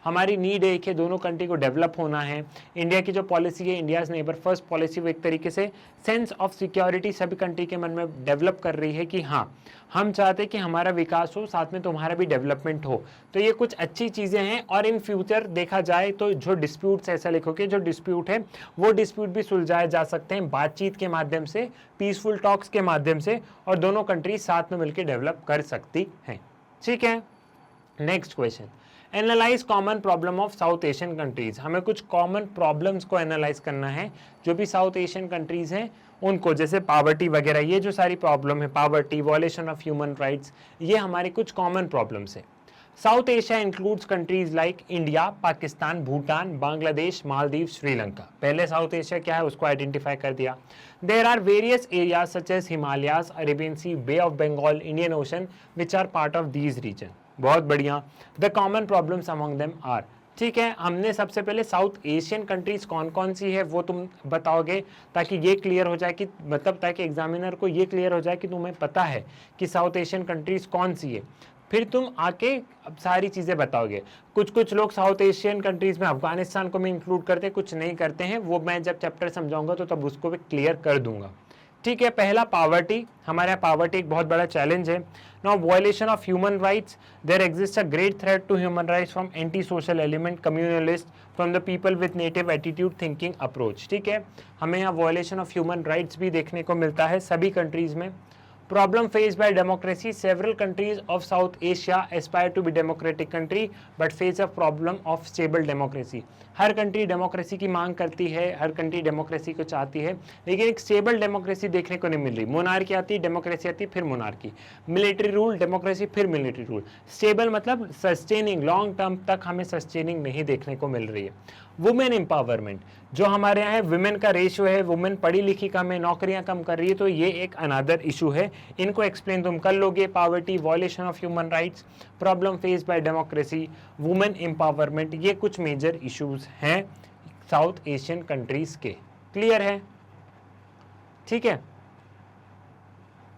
Speaker 1: हमारी need है कि दोनों country को develop होना है। India की जो policy है, इंडियाज नेबर फर्स्ट पॉलिसी, वो एक तरीके से सेंस ऑफ सिक्योरिटी सभी कंट्री के मन में डेवलप कर रही है कि हाँ, हम चाहते हैं कि हमारा विकास हो, साथ में तुम्हारा भी डेवलपमेंट हो। तो ये कुछ अच्छी चीज़ें हैं, और इन फ्यूचर देखा जाए तो जो डिस्प्यूट्स, ऐसा लिखोगे, जो डिस्प्यूट है वो डिस्प्यूट भी सुलझाए जा सकते हैं बातचीत के माध्यम से, पीसफुल टॉक्स के माध्यम से, और दोनों कंट्री साथ में मिलकर डेवलप कर सकती हैं, ठीक है। Next question, analyse common problem of south Asian countries. हमें कुछ कॉमन प्रॉब्लम्स को एनालाइज करना है जो भी साउथ एशियन कंट्रीज हैं उनको, जैसे पावर्टी वगैरह, ये जो सारी प्रॉब्लम है, poverty, violation of human rights, ये हमारी कुछ कॉमन प्रॉब्लम्स हैं। South Asia includes countries like India, Pakistan, Bhutan, Bangladesh, Maldives, Sri Lanka. पहले साउथ एशिया क्या है उसको आइडेंटिफाई कर दिया। There are various areas such as Himalayas, Arabian sea, bay of Bengal, Indian ocean which are part of these region. बहुत बढ़िया। The common problems among them are, ठीक है, हमने सबसे पहले साउथ एशियन कंट्रीज कौन कौन सी है वो तुम बताओगे, ताकि ये क्लियर हो जाए कि मतलब ताकि एग्जामिनर को ये क्लियर हो जाए कि तुम्हें पता है कि साउथ एशियन कंट्रीज कौन सी है। फिर तुम आके अब सारी चीज़ें बताओगे। कुछ लोग साउथ एशियन कंट्रीज में अफगानिस्तान को भी इंक्लूड करते हैं, कुछ नहीं करते हैं, वो मैं जब चैप्टर समझाऊंगा तो तब उसको भी क्लियर कर दूंगा, ठीक है। पहला पावर्टी, हमारे यहाँ पावर्टी एक बहुत बड़ा चैलेंज है। Now violation of human rights, there exist a great threat to human rights from anti social element, communalist, from the people with native attitude, thinking approach, ठीक है। हमें यहाँ वायलेशन ऑफ ह्यूमन राइट्स भी देखने को मिलता है सभी कंट्रीज में। Problem faced by democracy. Several countries of South Asia aspire to be democratic country but face a problem of stable democracy. Her country democracy की मांग करती है, हर कंट्री डेमोक्रेसी को चाहती है, लेकिन एक स्टेबल डेमोक्रेसी देखने को नहीं मिल रही. मोनार्की आती, डेमोक्रेसी आती, फिर मोनार्की, मिलिट्री रूल, डेमोक्रेसी, फिर मिलिट्री रूल. स्टेबल मतलब सस्टेनिंग, लॉन्ग टर्म तक हमें सस्टेनिंग नहीं देखने को मिल रही है. वुमेन एम्पावरमेंट, जो हमारे यहाँ है, वुमेन का रेशियो है, वुमेन पढ़ी लिखी कम है, नौकरियां कम कर रही है, तो ये एक अनदर इशू है. इनको एक्सप्लेन तुम कर लोगे. Poverty, violation of human rights, problem face by democracy, women empowerment, ये कुछ मेजर इश्यूज हैं साउथ एशियन कंट्रीज के. क्लियर है? ठीक है.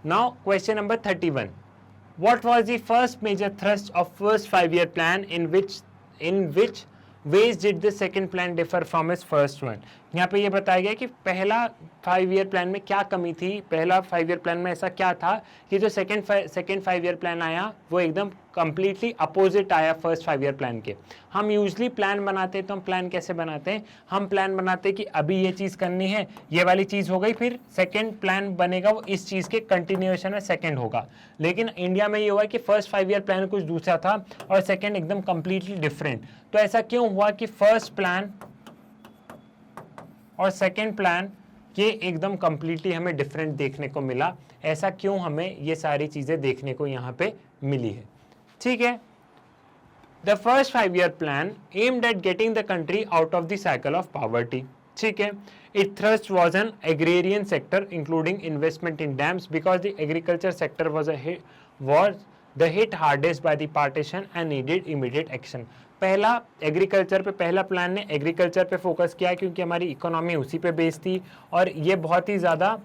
Speaker 1: Now question number 31. What was the first major thrust of first 5-year plan? In which ways did the second plan differ from its first one? यहाँ पे ये बताया गया कि पहला 5-year प्लान में क्या कमी थी. पहला 5-year प्लान में ऐसा क्या था कि जो सेकेंड 5-year प्लान आया वो एकदम कम्प्लीटली अपोजिट आया फर्स्ट 5-year प्लान के. हम यूजली प्लान बनाते हैं तो हम प्लान कैसे बनाते हैं? हम प्लान बनाते हैं कि अभी ये चीज़ करनी है, ये वाली चीज़ हो गई, फिर सेकेंड प्लान बनेगा वो इस चीज़ के कंटिन्यूएशन में सेकेंड होगा. लेकिन इंडिया में ये हुआ कि फर्स्ट 5-year प्लान कुछ दूसरा था और सेकेंड एकदम कम्प्लीटली डिफरेंट. तो ऐसा क्यों हुआ कि फर्स्ट प्लान और सेकेंड प्लान ये एकदम कम्प्लीटली हमें डिफरेंट देखने को मिला? ऐसा क्यों हमें ये सारी चीज़ें देखने को यहाँ पे मिली है? ठीक है. The first 5-year plan aimed at getting the country out of the cycle of poverty. ठीक है. It thrust was an agrarian sector including investment in dams because the agriculture sector was the hit hardest by the partition and needed immediate action. पहला agriculture पे, पहला plan ने agriculture पे focus किया क्योंकि हमारी इकोनॉमी उसी पे बेस्ड थी और ये बहुत ही ज़्यादा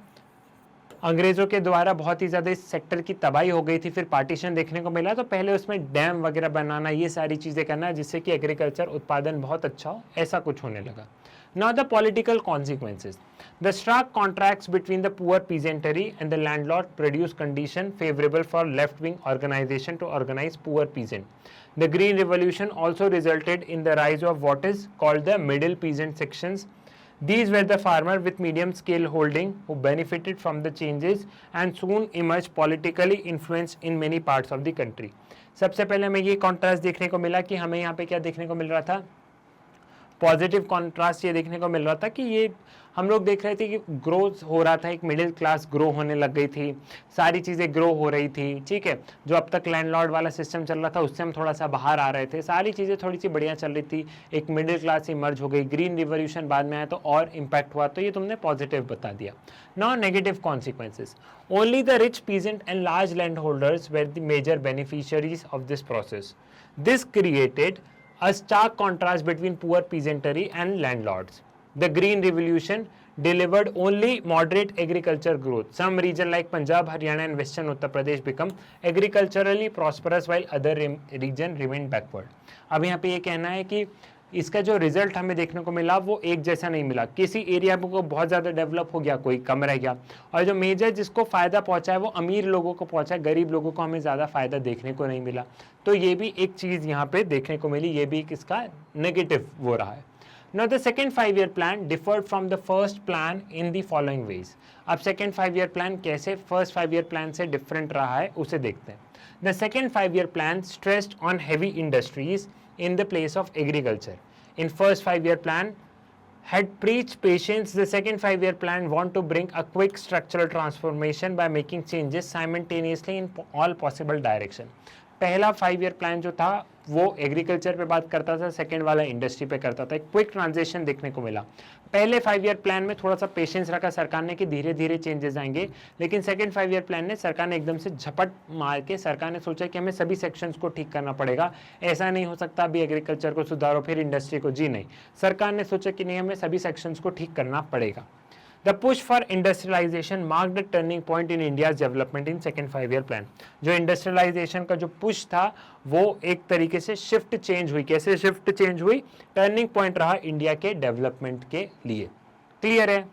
Speaker 1: अंग्रेज़ों के द्वारा बहुत ही ज़्यादा इस सेक्टर की तबाही हो गई थी. फिर पार्टीशन देखने को मिला तो पहले उसमें डैम वगैरह बनाना, ये सारी चीज़ें करना जिससे कि एग्रीकल्चर उत्पादन बहुत अच्छा हो, ऐसा कुछ होने लगा. Now the political consequences. The stark contrasts between the poor peasantry and the landlord produce condition favorable for left-wing organization to organize poor peasant. The Green Revolution also resulted in the rise of what is called the middle peasant sections. These were the farmers with medium-scale holding who benefited from the changes and soon emerged politically influenced in many parts of the country. सबसे पहले हमें ये contrast देखने को मिला कि हमें यहाँ पे क्या देखने को मिल रहा था? पॉजिटिव कॉन्ट्रास्ट ये देखने को मिल रहा था कि ये हम लोग देख रहे थे कि ग्रोथ हो रहा था, एक मिडिल क्लास ग्रो होने लग गई थी, सारी चीज़ें ग्रो हो रही थी. ठीक है. जो अब तक लैंडलॉर्ड वाला सिस्टम चल रहा था उससे हम थोड़ा सा बाहर आ रहे थे, सारी चीज़ें थोड़ी सी बढ़िया चल रही थी, एक मिडिल क्लास इमर्ज हो गई. ग्रीन रिवोल्यूशन बाद में आया तो और इम्पैक्ट हुआ, तो ये तुमने पॉजिटिव बता दिया. Now negative consequences. Only the rich peasant and large land holders were the major beneficiaries of this process. This created a stark contrast between poor peasantry and landlords. The Green Revolution delivered only moderate agriculture growth. Some regions like Punjab, Haryana and Western Uttar Pradesh become agriculturally prosperous while other regions remained backward. अब यहाँ पे ये कहना है कि इसका जो result हमें देखने को मिला वो एक जैसा नहीं मिला. किसी एरिया को बहुत ज़्यादा डेवलप हो गया, कोई कम रह गया, और जो मेजर जिसको फ़ायदा पहुंचा है वो अमीर लोगों को पहुंचा है, गरीब लोगों को हमें ज़्यादा फ़ायदा देखने को नहीं मिला. तो ये भी एक चीज़ यहाँ पे देखने को मिली, ये भी इसका नेगेटिव वो रहा है. Now the second 5-year plan differed from the first plan in the following ways. अब second 5-year plan कैसे first 5-year plan से different रहा है उसे देखते हैं. The second 5-year plan stressed on heavy industries in the place of agriculture. In first 5-year plan had preached patience. The second 5-year plan want to bring a quick structural transformation by making changes simultaneously in all possible direction. पहला 5-year plan जो था वो agriculture पे बात करता था, second वाला industry पे करता था. एक क्विक ट्रांजिशन देखने को मिला. पहले 5-year प्लान में थोड़ा सा पेशेंस रखा सरकार ने कि धीरे धीरे चेंजेस आएंगे, लेकिन सेकंड 5-year प्लान ने सरकार ने एकदम से झपट मार के सरकार ने सोचा कि हमें सभी सेक्शंस को ठीक करना पड़ेगा. ऐसा नहीं हो सकता अभी एग्रीकल्चर को सुधारो फिर इंडस्ट्री को, जी नहीं. सरकार ने सोचा कि नहीं, हमें सभी सेक्शंस को ठीक करना पड़ेगा. The push for industrialization marked a turning point in India's development in second 5-year plan. जो इंडस्ट्रियलाइजेशन का जो पुश था वो एक तरीके से शिफ्ट चेंज हुई. कैसे शिफ्ट चेंज हुई? टर्निंग पॉइंट रहा इंडिया के डेवलपमेंट के लिए. क्लियर है?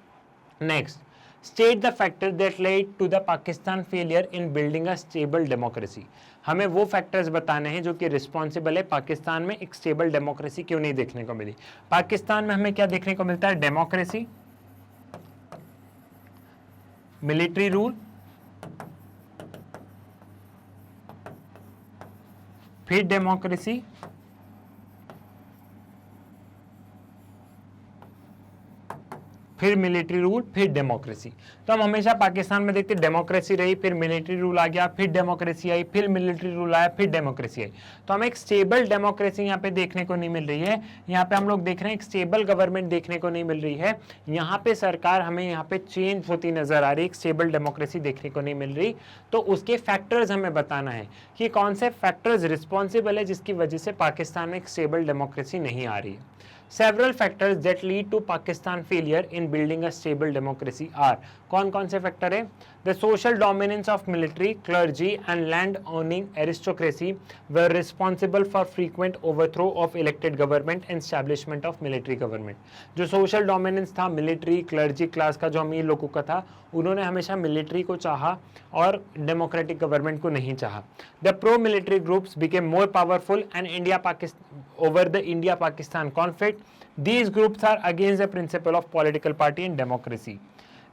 Speaker 1: Next, state the factor that led to the Pakistan failure in building a stable democracy. हमें वो फैक्टर्स बताने हैं जो कि रिस्पॉन्सिबल है पाकिस्तान में एक स्टेबल डेमोक्रेसी क्यों नहीं देखने को मिली. पाकिस्तान में हमें क्या देखने को मिलता है? डेमोक्रेसी, मिलिट्री रूल, फिर डेमोक्रेसी, फिर मिलिट्री रूल, फिर डेमोक्रेसी। तो हम हमेशा पाकिस्तान में देखते डेमोक्रेसी रही, फिर मिलिट्री रूल आ गया, फिर डेमोक्रेसी आई, फिर मिलिट्री रूल आया, फिर डेमोक्रेसी आई। तो हमें एक स्टेबल डेमोक्रेसी यहाँ पे देखने को नहीं मिल रही है। यहाँ पे हम लोग देख रहे हैं एक स्टेबल गवर्नमेंट देखने को नहीं मिल रही है। यहाँ पे सरकार हमें यहाँ पे चेंज होती नजर आ रही है, एक स्टेबल डेमोक्रेसी देखने को नहीं मिल रही। तो उसके फैक्टर्स हमें बताना है कि कौन से फैक्टर्स रिस्पॉन्सिबल है जिसकी वजह से पाकिस्तान में एक स्टेबल डेमोक्रेसी नहीं आ रही है। Several factors that lead to Pakistan failure in building a stable democracy are, कौन कौन से फैक्टर है? The social dominance of military, clergy and land owning aristocracy were responsible for frequent overthrow of elected government and establishment of military government. जो social dominance था military, clergy class का, जो अमीर लोगों का था, उन्होंने हमेशा मिलिट्री को चाहा और डेमोक्रेटिक गवर्नमेंट को नहीं चाहा। The pro military groups became more powerful and over the India Pakistan conflict. These groups are against the principle of political party and democracy.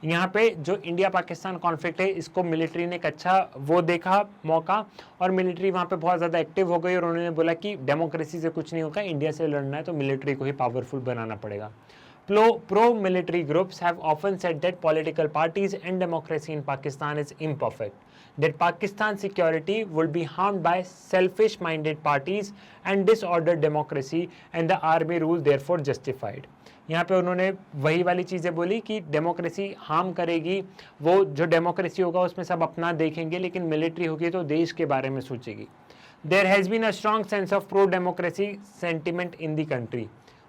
Speaker 1: यहाँ पे जो इंडिया पाकिस्तान कॉन्फ्लिक्ट है, इसको मिलिट्री ने एक अच्छा वो देखा मौका, और मिलिट्री वहाँ पे बहुत ज़्यादा एक्टिव हो गई और उन्होंने बोला कि डेमोक्रेसी से कुछ नहीं होगा, इंडिया से लड़ना है तो मिलिट्री को ही पावरफुल बनाना पड़ेगा। Pro-military groups have often said that political parties and democracy in Pakistan is imperfect, that Pakistan's security would be harmed by selfish-minded parties and disordered democracy, and the army rule therefore justified. यहाँ पे उन्होंने वही वाली चीज़ें बोली कि democracy harm करेगी, वो जो डेमोक्रेसी होगा उसमें सब अपना देखेंगे, लेकिन मिलिट्री होगी तो देश के बारे में सोचेगी। There has been a strong sense of pro-democracy sentiment in the country.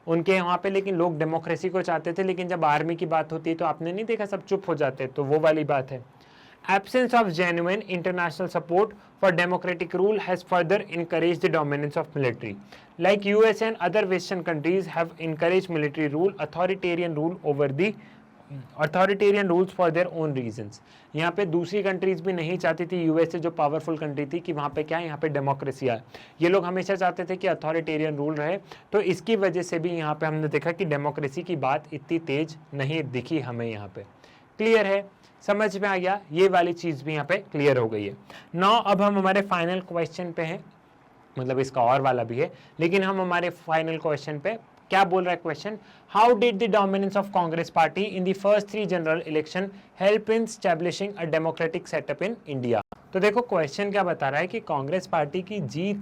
Speaker 1: उनके यहाँ पे लेकिन लोग डेमोक्रेसी को चाहते थे, लेकिन जब आर्मी की बात होती है तो आपने नहीं देखा सब चुप हो जाते, तो वो वाली बात है। Absence of genuine international support for democratic rule has further encouraged the dominance of military. Like US and other Western countries have encouraged military rule, authoritarian rules for their own reasons. यहाँ पे दूसरी countries भी नहीं चाहती थी, USA जो powerful country थी, कि वहाँ पे क्या है, यहाँ पे डेमोक्रेसी आए। ये लोग हमेशा चाहते थे कि अथॉरिटेरियन रूल रहे, तो इसकी वजह से भी यहाँ पे हमने देखा कि डेमोक्रेसी की बात इतनी तेज नहीं दिखी हमें यहाँ पे। क्लियर है, समझ में आ गया, ये वाली चीज़ भी यहाँ पे क्लियर हो गई है। नाउ अब हम हमारे फाइनल क्वेश्चन पे हैं, मतलब इसका और वाला भी है, लेकिन हम हमारे फाइनल क्वेश्चन पे क्या बोल रहा है question, how did the dominance of Congress party in the first 3 general election help in establishing a democratic setup in India. तो देखो क्वेश्चन क्या बता रहा है कि कांग्रेस पार्टी की जीत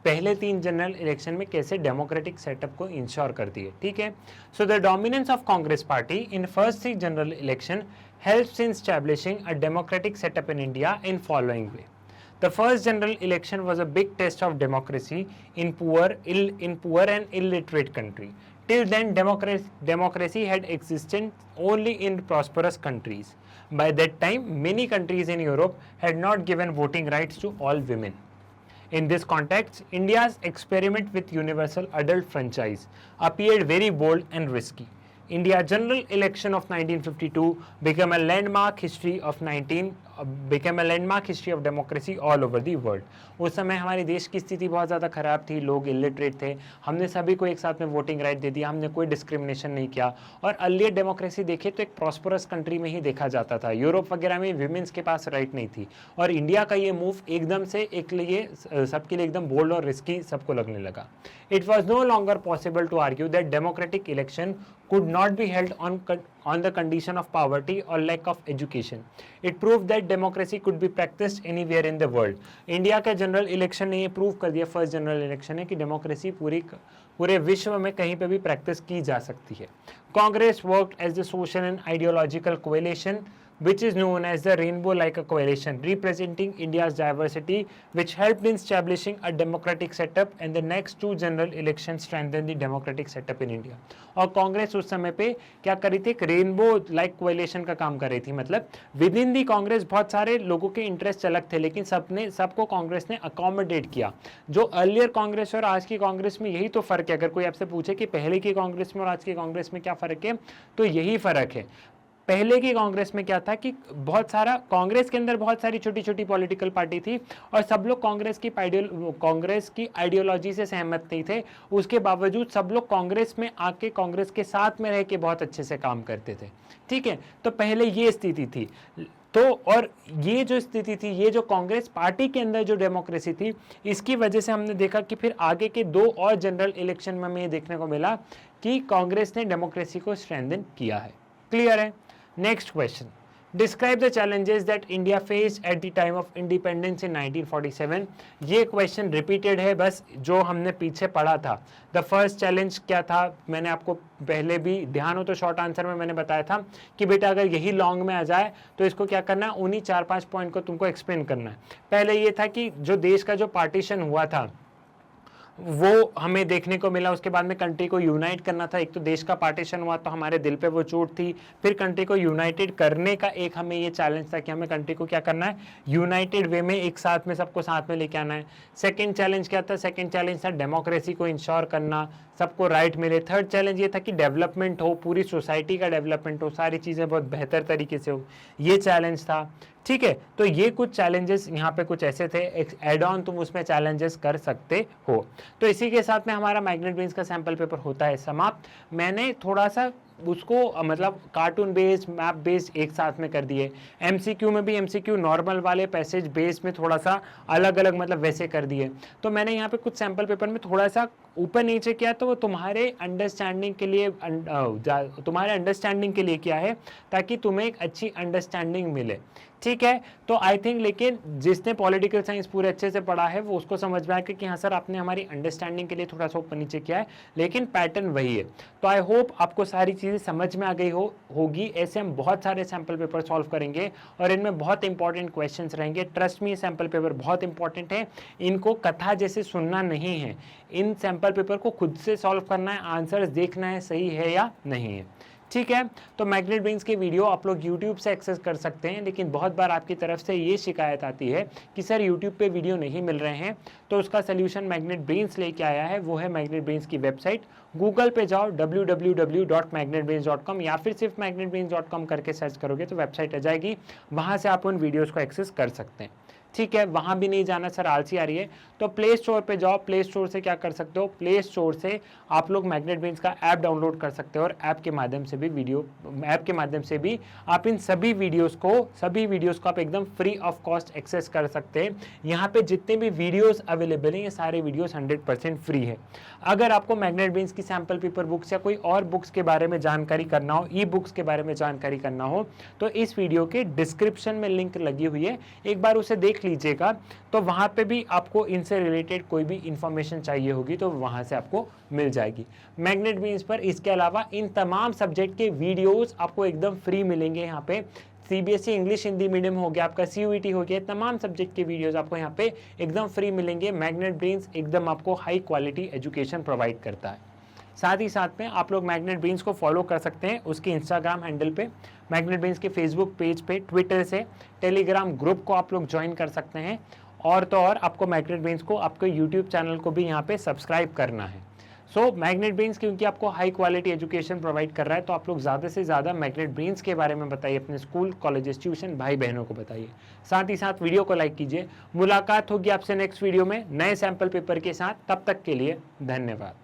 Speaker 1: पहले 3 जनरल इलेक्शन में कैसे डेमोक्रेटिक सेटअप को इंश्योर करती है। ठीक है, so the dominance of Congress party in first 3 general election helps in establishing a democratic setup in India in following way. The first general election was a big test of democracy in poor and illiterate country. Till then, democracy had existed only in prosperous countries. By that time, many countries in Europe had not given voting rights to all women. In this context, India's experiment with universal adult franchise appeared very bold and risky. India general election of 1952 became a landmark history of democracy all over the world. उस समय हमारे देश की स्थिति बहुत ज़्यादा ख़राब थी, लोग इलिटरेट थे, हमने सभी को एक साथ में वोटिंग राइट दे दिया, हमने कोई डिस्क्रिमिनेशन नहीं किया। और अर्लियर डेमोक्रेसी देखे तो एक प्रॉस्परस कंट्री में ही देखा जाता था, यूरोप वगैरह में विमेंस के पास राइट नहीं थी। और इंडिया का ये मूव एकदम से एक लिए सबके लिए एकदम बोल्ड और रिस्की सबको लगने लगा। It was no longer possible to argue that democratic election could not be held on the condition of poverty or lack of education. It proved that democracy could be practiced anywhere in the world. India का general election ने ये prove कर दिया, first general election है, कि democracy पूरे विश्व में कहीं पे भी प्रैक्टिस की जा सकती है। Congress worked as the social and ideological coalition which is known as the rainbow-like coalition, representing India's diversity, which helped in establishing a democratic setup, and the next 2 general elections strengthened the democratic setup in India. और कांग्रेस उस समय पे क्या करी थी, एक rainbow like coalition का काम कर रही थी, मतलब विद इन दी कांग्रेस बहुत सारे लोगों के इंटरेस्ट अलग थे, लेकिन सबको कांग्रेस ने अकोमोडेट किया। जो अर्लियर कांग्रेस और आज की कांग्रेस में यही तो फर्क है। अगर कोई आपसे पूछे कि पहले की कांग्रेस में और आज की कांग्रेस में क्या फर्क है, तो यही फर्क है। पहले की कांग्रेस में क्या था कि बहुत सारा कांग्रेस के अंदर बहुत सारी छोटी छोटी पॉलिटिकल पार्टी थी और सब लोग कांग्रेस की आइडियोलॉजी से सहमत नहीं थे, उसके बावजूद सब लोग कांग्रेस में आके कांग्रेस के साथ में रह के बहुत अच्छे से काम करते थे। ठीक है, तो पहले ये स्थिति थी। तो और ये जो स्थिति थी, ये जो कांग्रेस पार्टी के अंदर जो डेमोक्रेसी थी, इसकी वजह से हमने देखा कि फिर आगे के 2 और जनरल इलेक्शन में हमें ये देखने को मिला कि कांग्रेस ने डेमोक्रेसी को स्ट्रेंथन किया है। क्लियर है? Next question, describe the challenges that India faced at the time of independence in 1947। ये क्वेश्चन रिपीटेड है, बस जो हमने पीछे पढ़ा था। द फर्स्ट चैलेंज क्या था, मैंने आपको पहले भी ध्यान हो तो शॉर्ट आंसर में मैंने बताया था कि बेटा अगर यही लॉन्ग में आ जाए तो इसको क्या करना है, उन्हीं 4-5 पॉइंट को तुमको एक्सप्लेन करना है। पहले ये था कि जो देश का जो पार्टीशन हुआ था वो हमें देखने को मिला, उसके बाद में कंट्री को यूनाइट करना था। एक तो देश का पार्टीशन हुआ तो हमारे दिल पे वो चोट थी, फिर कंट्री को यूनाइटेड करने का एक हमें ये चैलेंज था कि हमें कंट्री को क्या करना है, यूनाइटेड वे में एक साथ में सबको साथ में लेके आना है। सेकंड चैलेंज क्या था, सेकंड चैलेंज था डेमोक्रेसी को इंश्योर करना, सबको राइट मिले। थर्ड चैलेंज ये था कि डेवलपमेंट हो, पूरी सोसाइटी का डेवलपमेंट हो, सारी चीज़ें बहुत बेहतर तरीके से हो, ये चैलेंज था। ठीक है, तो ये कुछ चैलेंजेस यहाँ पे कुछ ऐसे थे, एड ऑन तुम उसमें चैलेंजेस कर सकते हो। तो इसी के साथ में हमारा मैग्नेट ब्रेन्स का सैंपल पेपर होता है समाप्त। मैंने थोड़ा सा उसको मतलब कार्टून बेस्ड, मैप बेस्ड एक साथ में कर दिए। एमसीक्यू में भी एमसीक्यू नॉर्मल वाले पैसेज बेस्ड में थोड़ा सा अलग अलग मतलब वैसे कर दिए। तो मैंने यहाँ पे कुछ सैंपल पेपर में थोड़ा सा ऊपर नीचे किया, तो वो तुम्हारे अंडरस्टैंडिंग के लिए किया है, ताकि तुम्हें एक अच्छी अंडरस्टैंडिंग मिले। ठीक है, तो आई थिंक लेकिन जिसने पॉलिटिकल साइंस पूरे अच्छे से पढ़ा है वो उसको समझ में आएगा कि हाँ सर आपने हमारी अंडरस्टैंडिंग के लिए थोड़ा सा ऊपर नीचे किया है, लेकिन पैटर्न वही है। तो आई होप आपको सारी चीज़ें समझ में आ गई होगी। ऐसे हम बहुत सारे सैम्पल पेपर सॉल्व करेंगे और इनमें बहुत इंपॉर्टेंट क्वेश्चंस रहेंगे। ट्रस्ट मी, सैम्पल पेपर बहुत इंपॉर्टेंट है, इनको कथा जैसे सुनना नहीं है, इन सैम्पल पेपर को खुद से सॉल्व करना है, आंसर्स देखना है सही है या नहीं है। ठीक है, तो मैग्नेट ब्रेन्स के वीडियो आप लोग YouTube से एक्सेस कर सकते हैं, लेकिन बहुत बार आपकी तरफ से ये शिकायत आती है कि सर YouTube पे वीडियो नहीं मिल रहे हैं। तो उसका सोल्यूशन मैग्नेट ब्रेन्स लेके आया है, वो है मैग्नेट ब्रेन्स की वेबसाइट। गूगल पे जाओ www.magnetbrains.com या फिर सिर्फ magnetbrains.com करके सर्च करोगे तो वेबसाइट आ जाएगी, वहाँ से आप उन वीडियोज़ को एक्सेस कर सकते हैं। ठीक है, वहाँ भी नहीं जाना सर आलसी आ रही है तो प्ले स्टोर पे जाओ। प्ले स्टोर से क्या कर सकते हो, प्ले स्टोर से आप लोग मैग्नेट ब्रेन्स का ऐप डाउनलोड कर सकते हो और ऐप के माध्यम से भी आप इन सभी वीडियोस को आप एकदम फ्री ऑफ कॉस्ट एक्सेस कर सकते हैं। यहाँ पे जितने भी वीडियोस अवेलेबल हैं ये सारे वीडियोस 100% फ्री है। अगर आपको मैग्नेट ब्रेन्स की सैम्पल पेपर बुक्स या कोई और बुक्स के बारे में जानकारी करना हो, ई बुक्स के बारे में जानकारी करना हो, तो इस वीडियो के डिस्क्रिप्शन में लिंक लगी हुई है, एक बार उसे देख लीजिएगा। तो वहां पे भी आपको इनसे रिलेटेड कोई भी इंफॉर्मेशन चाहिए होगी तो वहां से आपको मिल जाएगी मैग्नेट ब्रेन्स पर। इसके अलावा इन तमाम सब्जेक्ट के वीडियोस आपको एकदम फ्री मिलेंगे। यहाँ पे सीबीएसई इंग्लिश हिंदी मीडियम हो गया, आपका सीयूईटी हो गया, तमाम सब्जेक्ट के वीडियोस आपको यहाँ पे एकदम फ्री मिलेंगे। मैग्नेट ब्रेन्स एकदम आपको हाई क्वालिटी एजुकेशन प्रोवाइड करता है। साथ ही साथ में आप लोग मैग्नेट ब्रेन्स को फॉलो कर सकते हैं उसके इंस्टाग्राम हैंडल पे, मैग्नेट ब्रेन्स के फेसबुक पेज पे, ट्विटर से, टेलीग्राम ग्रुप को आप लोग ज्वाइन कर सकते हैं। और तो और आपको मैग्नेट ब्रेन्स को आपके यूट्यूब चैनल को भी यहाँ पे सब्सक्राइब करना है। सो मैग्नेट ब्रेन्स क्योंकि आपको हाई क्वालिटी एजुकेशन प्रोवाइड कर रहा है तो आप लोग ज़्यादा से ज़्यादा मैग्नेट ब्रेन्स के बारे में बताइए, अपने स्कूल, कॉलेजेस, ट्यूशन भाई बहनों को बताइए। साथ ही साथ वीडियो को लाइक कीजिए। मुलाकात होगी आपसे नेक्स्ट वीडियो में नए सैम्पल पेपर के साथ, तब तक के लिए धन्यवाद।